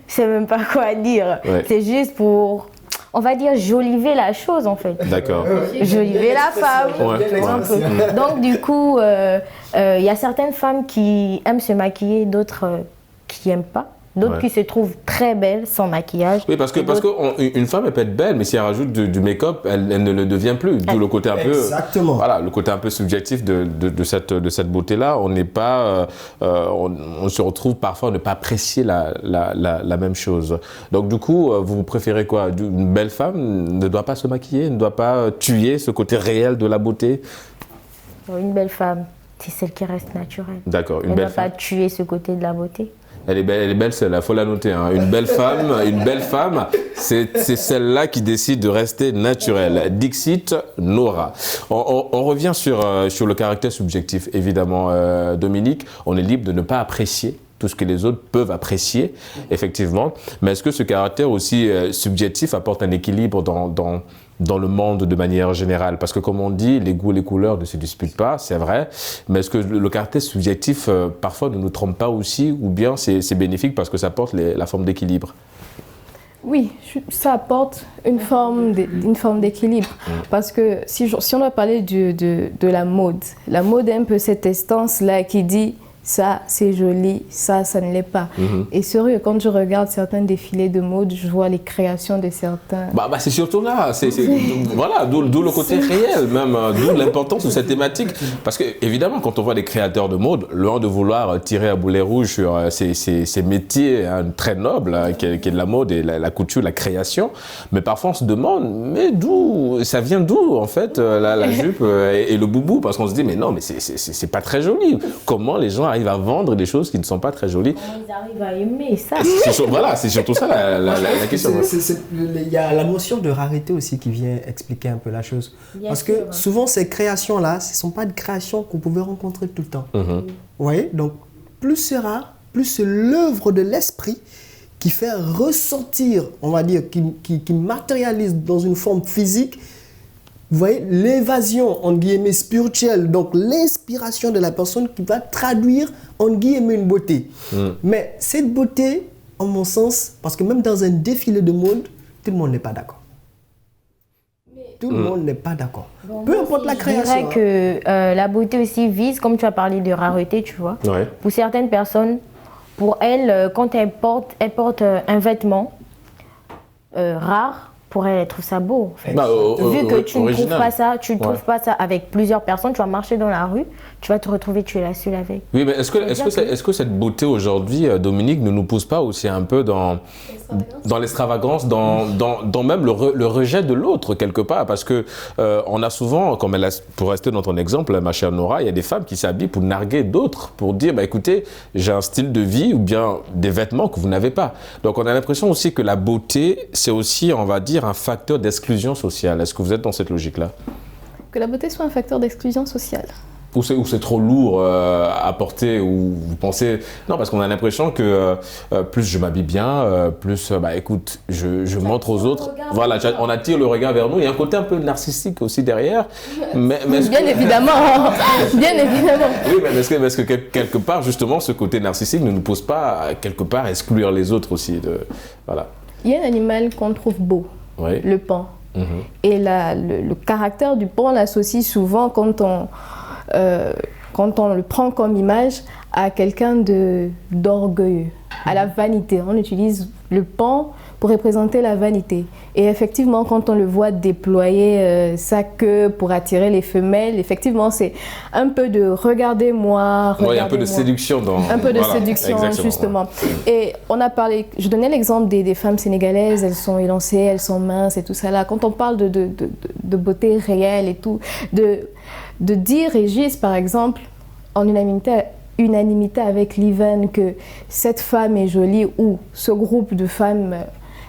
S4: sais même pas quoi dire. Ouais. C'est juste pour, on va dire, joliver la chose en fait.
S1: D'accord.
S4: Joliver la femme. Ouais. Donc du coup, y a certaines femmes qui aiment se maquiller, d'autres qui n'aiment pas. D'autres qui se trouvent très belles sans maquillage.
S1: Oui, parce qu'une femme, elle peut être belle, mais si elle rajoute du make-up, elle ne le devient plus. D'où le côté un peu, voilà, le côté un peu subjectif de cette beauté-là. On n'est pas, on se retrouve parfois à ne pas apprécier la même chose. Donc du coup, vous préférez quoi? Une belle femme ne doit pas se maquiller, ne doit pas tuer ce côté réel de la beauté?
S4: Une belle femme, c'est celle qui reste naturelle.
S1: D'accord.
S4: Elle ne doit pas tuer ce côté de la beauté.
S1: Elle est belle celle-là, il faut la noter. Hein. Une belle femme, c'est celle-là qui décide de rester naturelle. Dixit Nora. On revient sur le caractère subjectif, évidemment, Dominique. On est libre de ne pas apprécier tout ce que les autres peuvent apprécier, effectivement. Mais est-ce que ce caractère aussi subjectif apporte un équilibre dans le monde de manière générale? Parce que comme on dit, les goûts et les couleurs ne se disputent pas, c'est vrai. Mais est-ce que le caractère subjectif, parfois, ne nous trompe pas aussi? Ou bien c'est bénéfique parce que ça apporte la forme d'équilibre?
S3: Oui, ça apporte une forme d'équilibre. Parce que si on doit parler de la mode est un peu cette instance-là qui dit ça c'est joli, ça ne l'est pas. Et sérieux, quand je regarde certains défilés de mode, je vois les créations de certains...
S1: c'est surtout là, voilà, d'où le côté réel même, d'où l'importance de cette thématique. Parce que évidemment, quand on voit des créateurs de mode, loin de vouloir tirer à boulet rouge sur ces métiers très nobles, qui est de la mode et la couture, la création, mais parfois on se demande, mais ça vient d'où en fait la jupe et le boubou? Parce qu'on se dit, mais non, mais c'est pas très joli. Comment les gens arrivent à vendre des choses qui ne sont pas très jolies?
S4: Ils arrivent à aimer ça.
S1: Voilà, c'est surtout ça la question.
S2: Il y a la notion de rareté aussi qui vient expliquer un peu la chose. Parce que souvent, ces créations-là, ce ne sont pas des créations qu'on pouvait rencontrer tout le temps. Vous voyez? Donc, plus c'est rare, plus c'est l'œuvre de l'esprit qui fait ressortir, on va dire, qui matérialise dans une forme physique. Vous voyez, l'évasion, en guillemets, spirituelle, donc l'inspiration de la personne qui va traduire, en guillemets, une beauté. Mais cette beauté, en mon sens, parce que même dans un défilé de mode, tout le monde n'est pas d'accord. Tout le monde n'est pas d'accord. Peu importe la création.
S4: Je dirais que la beauté aussi vise, comme tu as parlé de rareté, tu vois. Ouais. Pour certaines personnes, pour elles, quand elles portent un vêtement rare, pour elle trouve ça beau. En fait. Vu que tu ne trouves pas ça, avec plusieurs personnes, tu vas marcher dans la rue, tu vas te retrouver, tu es la seule avec.
S1: Oui, mais est-ce que cette beauté aujourd'hui, Dominique, ne nous pousse pas aussi un peu dans l'extravagance, dans même le rejet de l'autre quelque part? Parce que on a souvent, pour rester dans ton exemple, ma chère Nora, il y a des femmes qui s'habillent pour narguer d'autres, pour dire, écoutez, j'ai un style de vie ou bien des vêtements que vous n'avez pas. Donc on a l'impression aussi que la beauté, c'est aussi, on va dire, un facteur d'exclusion sociale. Est-ce que vous êtes dans cette logique-là?
S3: Que la beauté soit un facteur d'exclusion sociale.
S1: Ou c'est trop lourd à porter, ou vous pensez... Non, parce qu'on a l'impression que plus je m'habille bien, plus, écoute, je montre aux autres. Voilà, on attire le regard vers nous. Il y a un côté un peu narcissique aussi derrière. Mais
S3: bien évidemment, bien évidemment.
S1: Oui, mais est-ce que quelque part, justement, ce côté narcissique ne nous pousse pas à, quelque part, à exclure les autres aussi voilà.
S3: Il y a un animal qu'on trouve beau, le paon. Et le caractère du paon, on l'associe souvent quand on le prend comme image à quelqu'un d'orgueilleux, à la vanité. On utilise le paon pour représenter la vanité. Et effectivement, quand on le voit déployer sa queue pour attirer les femelles, effectivement, c'est un peu de regardez-moi.
S1: Il y a un peu de séduction dans...
S3: Un peu de séduction, justement. Et on a parlé, je donnais l'exemple des femmes sénégalaises, elles sont élancées, elles sont minces et tout ça là. Quand on parle de beauté réelle et tout, de dire, Régis, par exemple, en unanimité avec Liven, que cette femme est jolie ou ce groupe de femmes,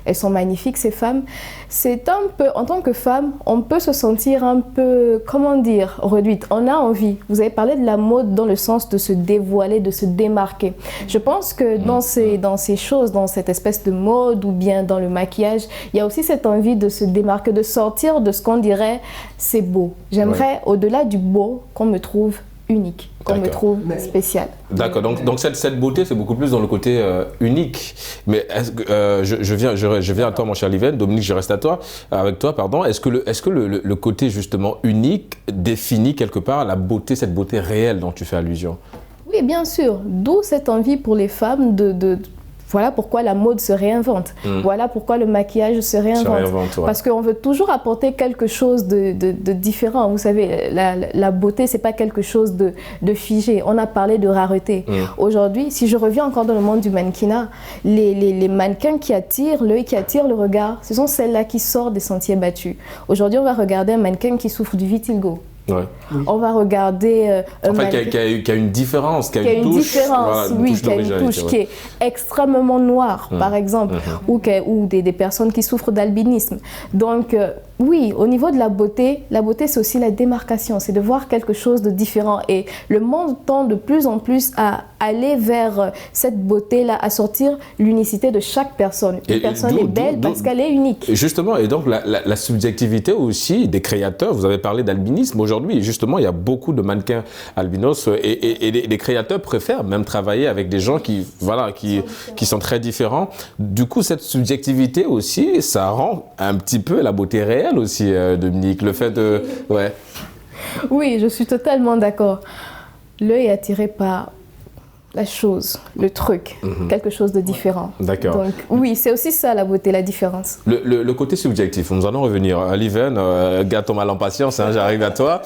S3: elles sont magnifiques, ces femmes, c'est un peu, en tant que femme, on peut se sentir un peu, comment dire, réduite. On a envie. Vous avez parlé de la mode dans le sens de se dévoiler, de se démarquer. Je pense que dans ces choses, dans cette espèce de mode ou bien dans le maquillage, il y a aussi cette envie de se démarquer, de sortir de ce qu'on dirait c'est beau. J'aimerais, au-delà du beau, qu'on me trouve unique, qu'on me trouve spécial.
S1: D'accord, donc cette beauté, c'est beaucoup plus dans le côté unique. Mais je viens à toi, mon cher Liven. Dominique, je reste avec toi, pardon. Est-ce que le côté justement unique définit quelque part la beauté, cette beauté réelle dont tu fais allusion?
S3: Oui, bien sûr. D'où cette envie pour les femmes voilà pourquoi la mode se réinvente. Voilà pourquoi le maquillage se réinvente. Parce qu'on veut toujours apporter quelque chose de différent. Vous savez, la beauté, c'est pas quelque chose de figé. On a parlé de rareté. Aujourd'hui, si je reviens encore dans le monde du mannequinat, les mannequins qui attirent l'œil, qui attirent le regard, ce sont celles-là qui sortent des sentiers battus. Aujourd'hui, on va regarder un mannequin qui souffre du vitiligo.
S1: Ouais.
S3: On va regarder
S1: qui a une différence, qui a une touche,
S3: qui a une touche qui est extrêmement noire, par exemple, ou des personnes qui souffrent d'albinisme. Donc oui, au niveau de la beauté c'est aussi la démarcation, c'est de voir quelque chose de différent, et le monde tend de plus en plus à aller vers cette beauté-là, à sortir l'unicité de chaque personne. Une personne est belle parce qu'elle est unique.
S1: Justement, et donc la subjectivité aussi des créateurs, vous avez parlé d'albinisme. Aujourd'hui, justement, il y a beaucoup de mannequins albinos et les créateurs préfèrent même travailler avec des gens qui sont très différents. Du coup, cette subjectivité aussi, ça rend un petit peu la beauté réelle aussi, Dominique, le fait de... Ouais.
S3: Oui, je suis totalement d'accord. L'œil est attiré par la chose, le truc, quelque chose de différent.
S1: D'accord.
S3: Donc oui, c'est aussi ça la beauté, la différence.
S1: Le côté subjectif, nous allons revenir. Liven, garde ton mal en patience, j'arrive à toi.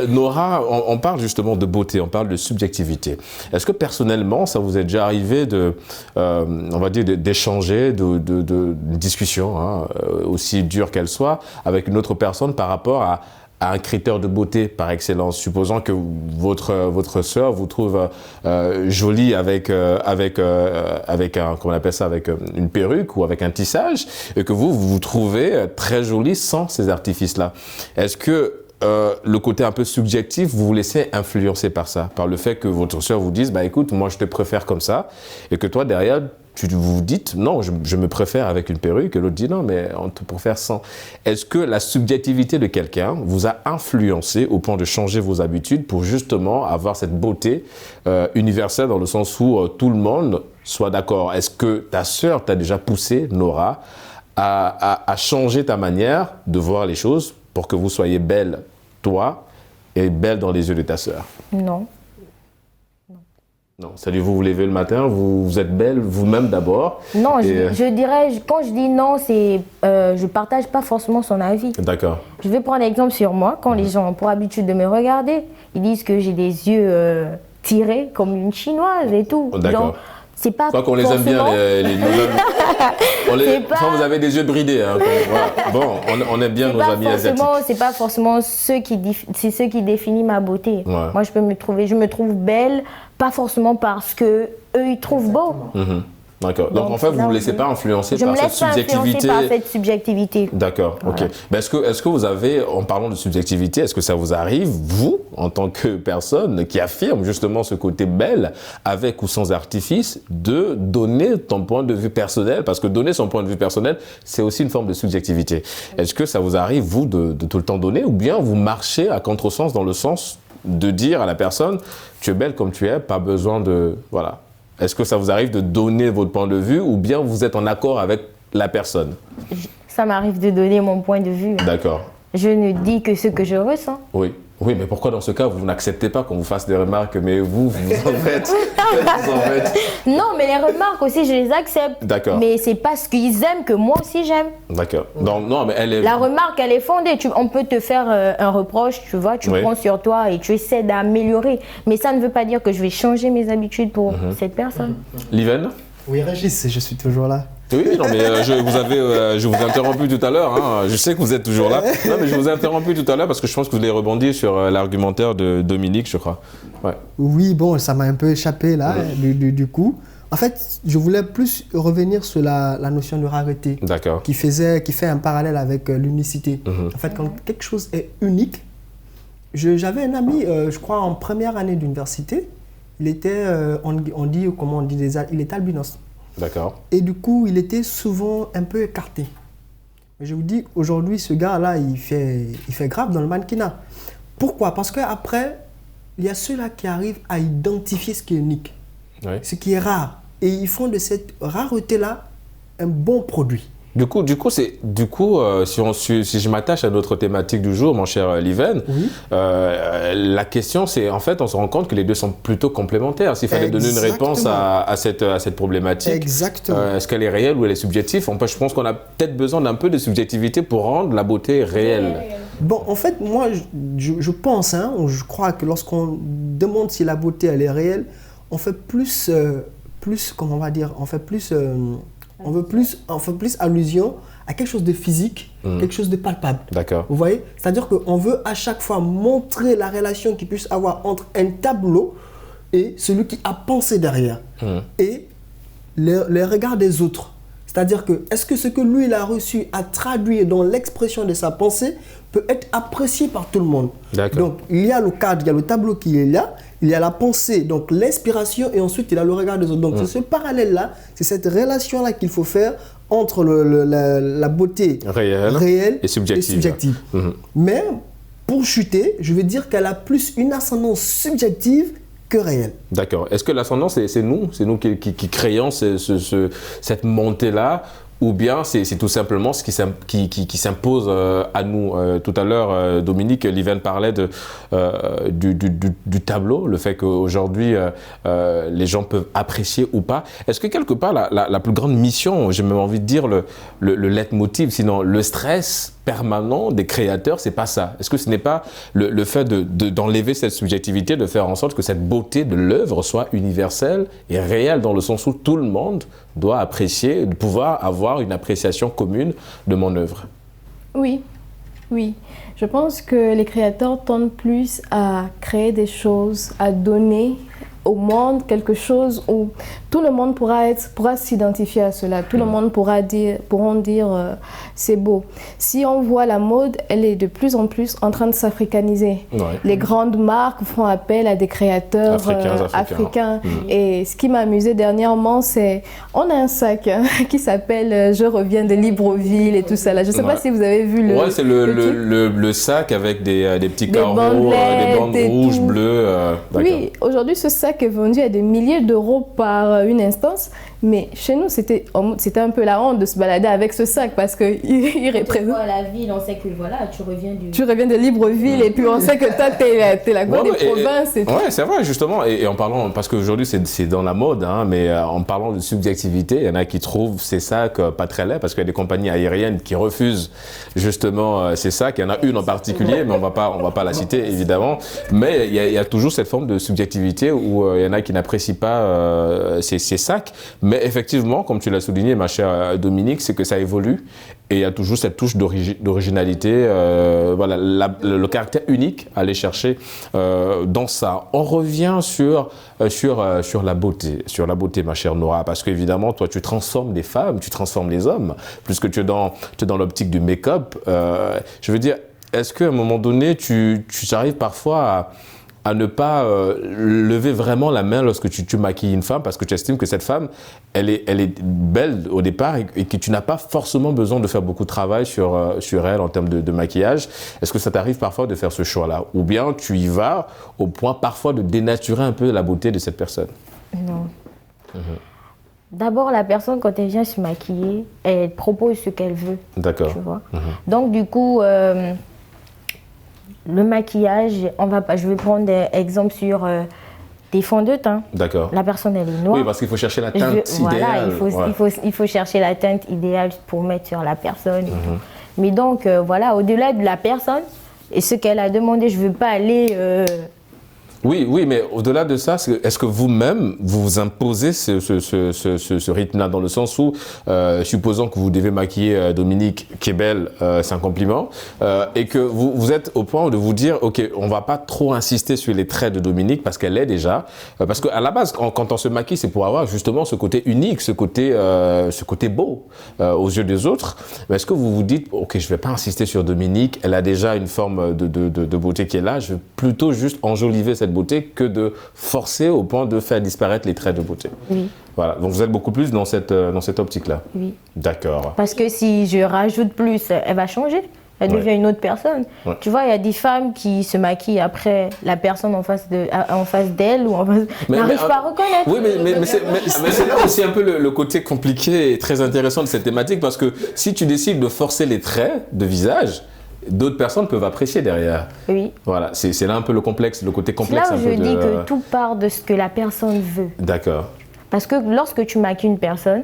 S1: Nora, on parle justement de beauté, on parle de subjectivité. Est-ce que personnellement, ça vous est déjà arrivé on va dire, d'échanger, de discussion, aussi dure qu'elle soit, avec une autre personne par rapport à un critère de beauté par excellence, supposant que votre sœur vous trouve jolie avec comment on appelle ça, avec une perruque ou avec un tissage, et que vous trouvez très jolie sans ces artifices-là. Est-ce que le côté un peu subjectif, vous vous laissez influencer par ça, par le fait que votre sœur vous dise, écoute, moi je te préfère comme ça, et que toi derrière, vous dites, non, je me préfère avec une perruque, et l'autre dit, non, mais on te préfère sans. Est-ce que la subjectivité de quelqu'un vous a influencé au point de changer vos habitudes pour justement avoir cette beauté universelle, dans le sens où tout le monde soit d'accord? Est-ce que ta sœur t'a déjà poussé, Nora, à changer ta manière de voir les choses pour que vous soyez belle, toi, et belle dans les yeux de ta sœur?
S4: Non.
S1: Non, c'est-à-dire vous vous levez le matin, vous êtes belle vous-même d'abord.
S4: Non, je dirais, quand je dis non, c'est je partage pas forcément son avis.
S1: D'accord.
S4: Je vais prendre l'exemple sur moi. Quand les gens ont pour habitude de me regarder, ils disent que j'ai des yeux tirés comme une chinoise et tout.
S1: D'accord.
S4: C'est pas
S1: je crois qu'on les aime bien, vous avez des yeux bridés. Hein, voilà. Bon, on aime bien nos amis asiatiques.
S4: C'est pas forcément ceux qui définissent ma beauté.
S1: Ouais.
S4: Moi, je me trouve belle, pas forcément parce que eux ils trouvent beau.
S1: D'accord. Donc en fait, vous ne vous laissez pas influencer par cette subjectivité.
S4: Je me laisse pas influencer par cette subjectivité.
S1: D'accord, voilà. Ok. Mais est-ce que vous avez, en parlant de subjectivité, est-ce que ça vous arrive, vous, en tant que personne qui affirme justement ce côté belle, avec ou sans artifice, de donner ton point de vue personnel? Parce que donner son point de vue personnel, c'est aussi une forme de subjectivité. Est-ce que ça vous arrive, vous, de tout le temps donner, ou bien vous marchez à contresens dans le sens de dire à la personne, tu es belle comme tu es, pas besoin de... Voilà. Est-ce que ça vous arrive de donner votre point de vue ou bien vous êtes en accord avec la personne?
S4: Ça m'arrive de donner mon point de vue.
S1: D'accord.
S4: Je ne dis que ce que je ressens.
S1: Oui. Oui, mais pourquoi dans ce cas, vous n'acceptez pas qu'on vous fasse des remarques, mais vous en faites,
S4: Non, mais les remarques aussi, je les accepte.
S1: D'accord.
S4: Mais c'est pas ce qu'ils aiment que moi aussi j'aime.
S1: D'accord. Non, mais elle est...
S4: La remarque, elle est fondée. On peut te faire un reproche, tu vois, tu prends sur toi et tu essaies d'améliorer. Mais ça ne veut pas dire que je vais changer mes habitudes pour cette personne.
S1: Liven?
S2: Oui, Régis, je suis toujours là.
S1: Oui, non, mais je vous ai interrompu tout à l'heure. Hein. Je sais que vous êtes toujours là. Non, mais je vous ai interrompu tout à l'heure parce que je pense que vous allez rebondir sur l'argumentaire de Dominique, je crois. Ouais.
S2: Oui, bon, ça m'a un peu échappé là, du coup. En fait, je voulais plus revenir sur la notion de rareté.
S1: D'accord.
S2: Qui fait un parallèle avec l'unicité. En fait, quand quelque chose est unique, j'avais un ami, je crois, en première année d'université. Il était, il était albinos.
S1: D'accord.
S2: Et du coup, il était souvent un peu écarté. Mais je vous dis, aujourd'hui, ce gars-là, il fait grave dans le mannequinat. Pourquoi? Parce qu'après, il y a ceux-là qui arrivent à identifier ce qui est unique, ce qui est rare. Et ils font de cette rareté-là un bon produit.
S1: Du coup, si je m'attache à notre thématique du jour, mon cher Liven, la question c'est, en fait, on se rend compte que les deux sont plutôt complémentaires. S'il fallait donner une réponse à cette problématique, est-ce qu'elle est réelle ou elle est subjective? Je pense qu'on a peut-être besoin d'un peu de subjectivité pour rendre la beauté réelle.
S2: Bon, en fait, moi, je pense, je crois que lorsqu'on demande si la beauté, elle est réelle, on fait plus comment on va dire, on fait plus allusion à quelque chose de physique, quelque chose de palpable.
S1: D'accord.
S2: Vous voyez? C'est-à-dire qu'on veut à chaque fois montrer la relation qu'il puisse avoir entre un tableau et celui qui a pensé derrière. Et les regards des autres. C'est-à-dire que, est-ce que ce que lui, il a reçu à traduire dans l'expression de sa pensée peut être apprécié par tout le monde? Donc, il y a le cadre, il y a le tableau qui est là, il y a la pensée, donc l'inspiration, et ensuite, il y a le regard des autres. Donc, c'est ce parallèle-là, c'est cette relation-là qu'il faut faire entre la beauté réelle et subjective. Mais, pour chuter, je veux dire qu'elle a plus une ascendance subjective que réelle. D'accord.
S1: Est-ce que l'ascendance, c'est nous qui créons cette montée-là, ou bien c'est tout simplement ce qui s'impose à nous? Tout à l'heure, Dominique, Liven parlait du tableau, le fait qu'aujourd'hui, les gens peuvent apprécier ou pas. Est-ce que quelque part, la plus grande mission, j'ai même envie de dire le leitmotiv, sinon le stress permanent des créateurs, c'est pas ça? Est-ce que ce n'est pas le fait d'enlever cette subjectivité, de faire en sorte que cette beauté de l'œuvre soit universelle et réelle, dans le sens où tout le monde doit apprécier, pouvoir avoir une appréciation commune de mon œuvre?
S3: Oui. Je pense que les créateurs tendent plus à créer des choses, à donner au monde quelque chose où tout le monde pourra s'identifier à cela. Tout le monde pourront dire c'est beau. Si on voit la mode, elle est de plus en plus en train de s'africaniser. Les grandes marques font appel à des créateurs africains. Et ce qui m'a amusé dernièrement, c'est on a un sac qui s'appelle Je reviens de Libreville et tout ça. Là. Je ne sais pas si vous avez vu
S1: c'est le sac avec des petits carreaux, des bandes rouges, bleues.
S3: Oui, aujourd'hui ce sac est vendu à des milliers d'euros par une instance Mais chez nous, c'était un peu la honte de se balader avec ce sac parce qu'il représente.
S4: À la ville, on sait que voilà, tu
S3: reviens de Libreville et puis on sait que toi, t'es la grande des provinces.
S1: Oui, c'est vrai, justement. Et en parlant, parce qu'aujourd'hui, c'est dans la mode, hein, mais en parlant de subjectivité, il y en a qui trouvent ces sacs pas très laids parce qu'il y a des compagnies aériennes qui refusent justement ces sacs. Il y en a une en particulier, mais on va pas la citer, évidemment. Mais il y a toujours cette forme de subjectivité où il y en a qui n'apprécient pas ces sacs. Mais effectivement, comme tu l'as souligné, ma chère Dominique, c'est que ça évolue et il y a toujours cette touche d'originalité, voilà, le caractère unique à aller chercher dans ça. On revient sur la beauté, ma chère Nora, parce qu'évidemment, toi, tu transformes les femmes, tu transformes les hommes, puisque tu es dans l'optique du make-up. Je veux dire, est-ce qu'à un moment donné, tu arrives parfois à ne pas lever vraiment la main lorsque tu maquilles une femme parce que tu estimes que cette femme, elle est belle au départ et que tu n'as pas forcément besoin de faire beaucoup de travail sur elle en termes de maquillage. Est-ce que ça t'arrive parfois de faire ce choix-là? Ou bien tu y vas au point parfois de dénaturer un peu la beauté de cette personne?
S4: Non. D'abord, la personne, quand elle vient se maquiller, elle propose ce qu'elle veut.
S1: D'accord.
S4: Tu vois? Donc, du coup... le maquillage, je vais prendre des exemples sur des fonds de teint.
S1: D'accord.
S4: La personne, elle est noire.
S1: Oui, parce qu'il faut chercher la teinte idéale.
S4: Voilà, il faut chercher la teinte idéale pour mettre sur la personne. Mais donc, voilà, au-delà de la personne et ce qu'elle a demandé, je ne veux pas aller...
S1: Oui, mais au-delà de ça, est-ce que vous-même, vous imposez ce rythme-là dans le sens où, supposons que vous devez maquiller Dominique, qui est belle, c'est un compliment, et que vous êtes au point de vous dire, ok, on va pas trop insister sur les traits de Dominique parce qu'elle l'est déjà, parce qu'à la base, quand on se maquille, c'est pour avoir justement ce côté unique, ce côté beau aux yeux des autres. Mais est-ce que vous vous dites, ok, je vais pas insister sur Dominique, elle a déjà une forme de beauté qui est là, je vais plutôt juste enjoliver cette beauté que de forcer au point de faire disparaître les traits de beauté.
S4: Oui.
S1: Voilà, donc vous êtes beaucoup plus dans cette optique-là.
S4: Oui.
S1: D'accord.
S4: Parce que si je rajoute plus, elle va changer. Elle devient une autre personne. Ouais. Tu vois, il y a des femmes qui se maquillent après la personne en face d'elle ou n'arrive pas à reconnaître.
S1: Oui, mais c'est là aussi un peu le côté compliqué et très intéressant de cette thématique parce que si tu décides de forcer les traits de visage, d'autres personnes peuvent apprécier derrière. Oui. Voilà, c'est là un peu le côté complexe.
S4: C'est là où je dis que tout part de ce que la personne veut.
S1: D'accord.
S4: Parce que lorsque tu maquilles une personne,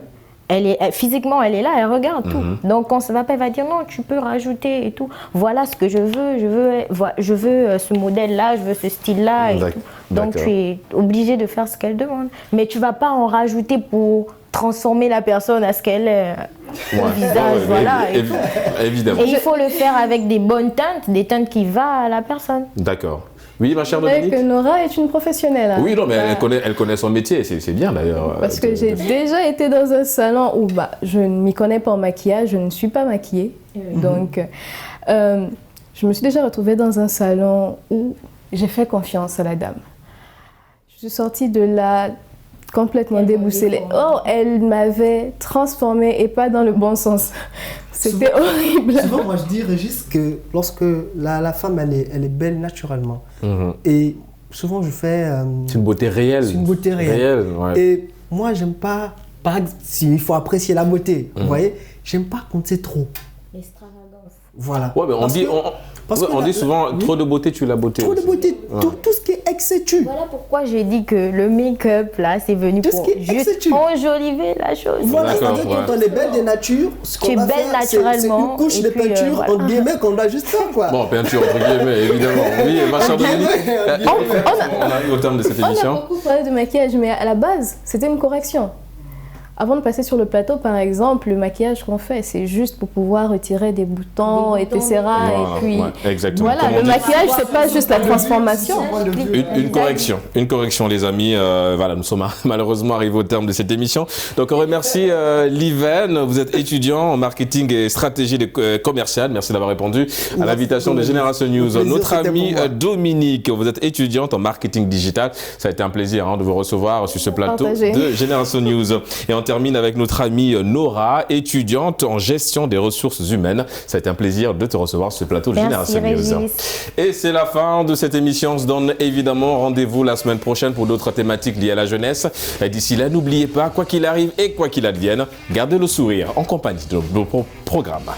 S4: physiquement, elle est là, elle regarde tout. Donc, quand ça va pas, elle va dire non, tu peux rajouter et tout. Voilà ce que je veux ce modèle-là, je veux ce style-là et tout. Donc, tu es obligé de faire ce qu'elle demande. Mais tu vas pas en rajouter pour transformer la personne à ce qu'elle est au visage, voilà.
S1: Évidemment.
S4: Et il faut le faire avec des bonnes teintes, des teintes qui vont à la personne.
S1: D'accord. Oui, ma chère Dominique.
S3: Que Nora est une professionnelle. Hein.
S1: Oui, non, mais elle connaît son métier, c'est bien d'ailleurs.
S3: Parce que j'ai déjà été dans un salon où je ne m'y connais pas en maquillage, je ne suis pas maquillée. Donc, je me suis déjà retrouvée dans un salon où j'ai fait confiance à la dame. Je suis sortie de là complètement déboussolée. Oh, elle m'avait transformée et pas dans le bon sens. C'était horrible.
S2: Souvent, moi, je dis, Régis, que lorsque la femme, elle est belle naturellement. Et souvent, je fais...
S1: c'est une beauté réelle.
S2: C'est une beauté réelle. Ouais. Et moi, j'aime pas... S'il faut apprécier la beauté, vous voyez, j'aime pas compter trop.
S4: L'extravagance.
S2: Voilà.
S1: Ouais, mais on dit souvent, trop de beauté tue la beauté.
S2: Trop de beauté, tout ce qui est excès tue.
S4: Voilà pourquoi j'ai dit que le make-up, là, c'est venu pour juste enjoliver la chose.
S2: Voilà, c'est-à-dire quand on est belle de nature, ce qu'on va faire, c'est une couche de peinture, entre guillemets, qu'on doit juste faire, quoi.
S1: Bon, peinture, entre guillemets, évidemment. Oui, ma chère Dominique, on arrive au terme de cette émission.
S3: On a beaucoup parlé de maquillage, mais à la base, c'était une correction. Avant de passer sur le plateau, par exemple, le maquillage qu'on fait, c'est juste pour pouvoir retirer des boutons, etc.
S1: Voilà,
S3: et puis,
S1: exactement.
S3: Voilà, le maquillage, c'est pas juste la transformation.
S1: Une correction, les amis. Voilà, nous sommes malheureusement arrivés au terme de cette émission. Donc, on remercie Liven. Vous êtes étudiant en marketing et stratégie commerciale. Merci d'avoir répondu à l'invitation de Génération News. Notre ami Dominique, vous êtes étudiante en marketing digital. Ça a été un plaisir de vous recevoir sur ce plateau de Génération News. Et en termine avec notre amie Nora, étudiante en gestion des ressources humaines. Ça a été un plaisir de te recevoir sur ce plateau de Génération News. Et c'est la fin de cette émission. On se donne évidemment rendez-vous la semaine prochaine pour d'autres thématiques liées à la jeunesse. D'ici là, n'oubliez pas, quoi qu'il arrive et quoi qu'il advienne, gardez le sourire en compagnie de nos programmes.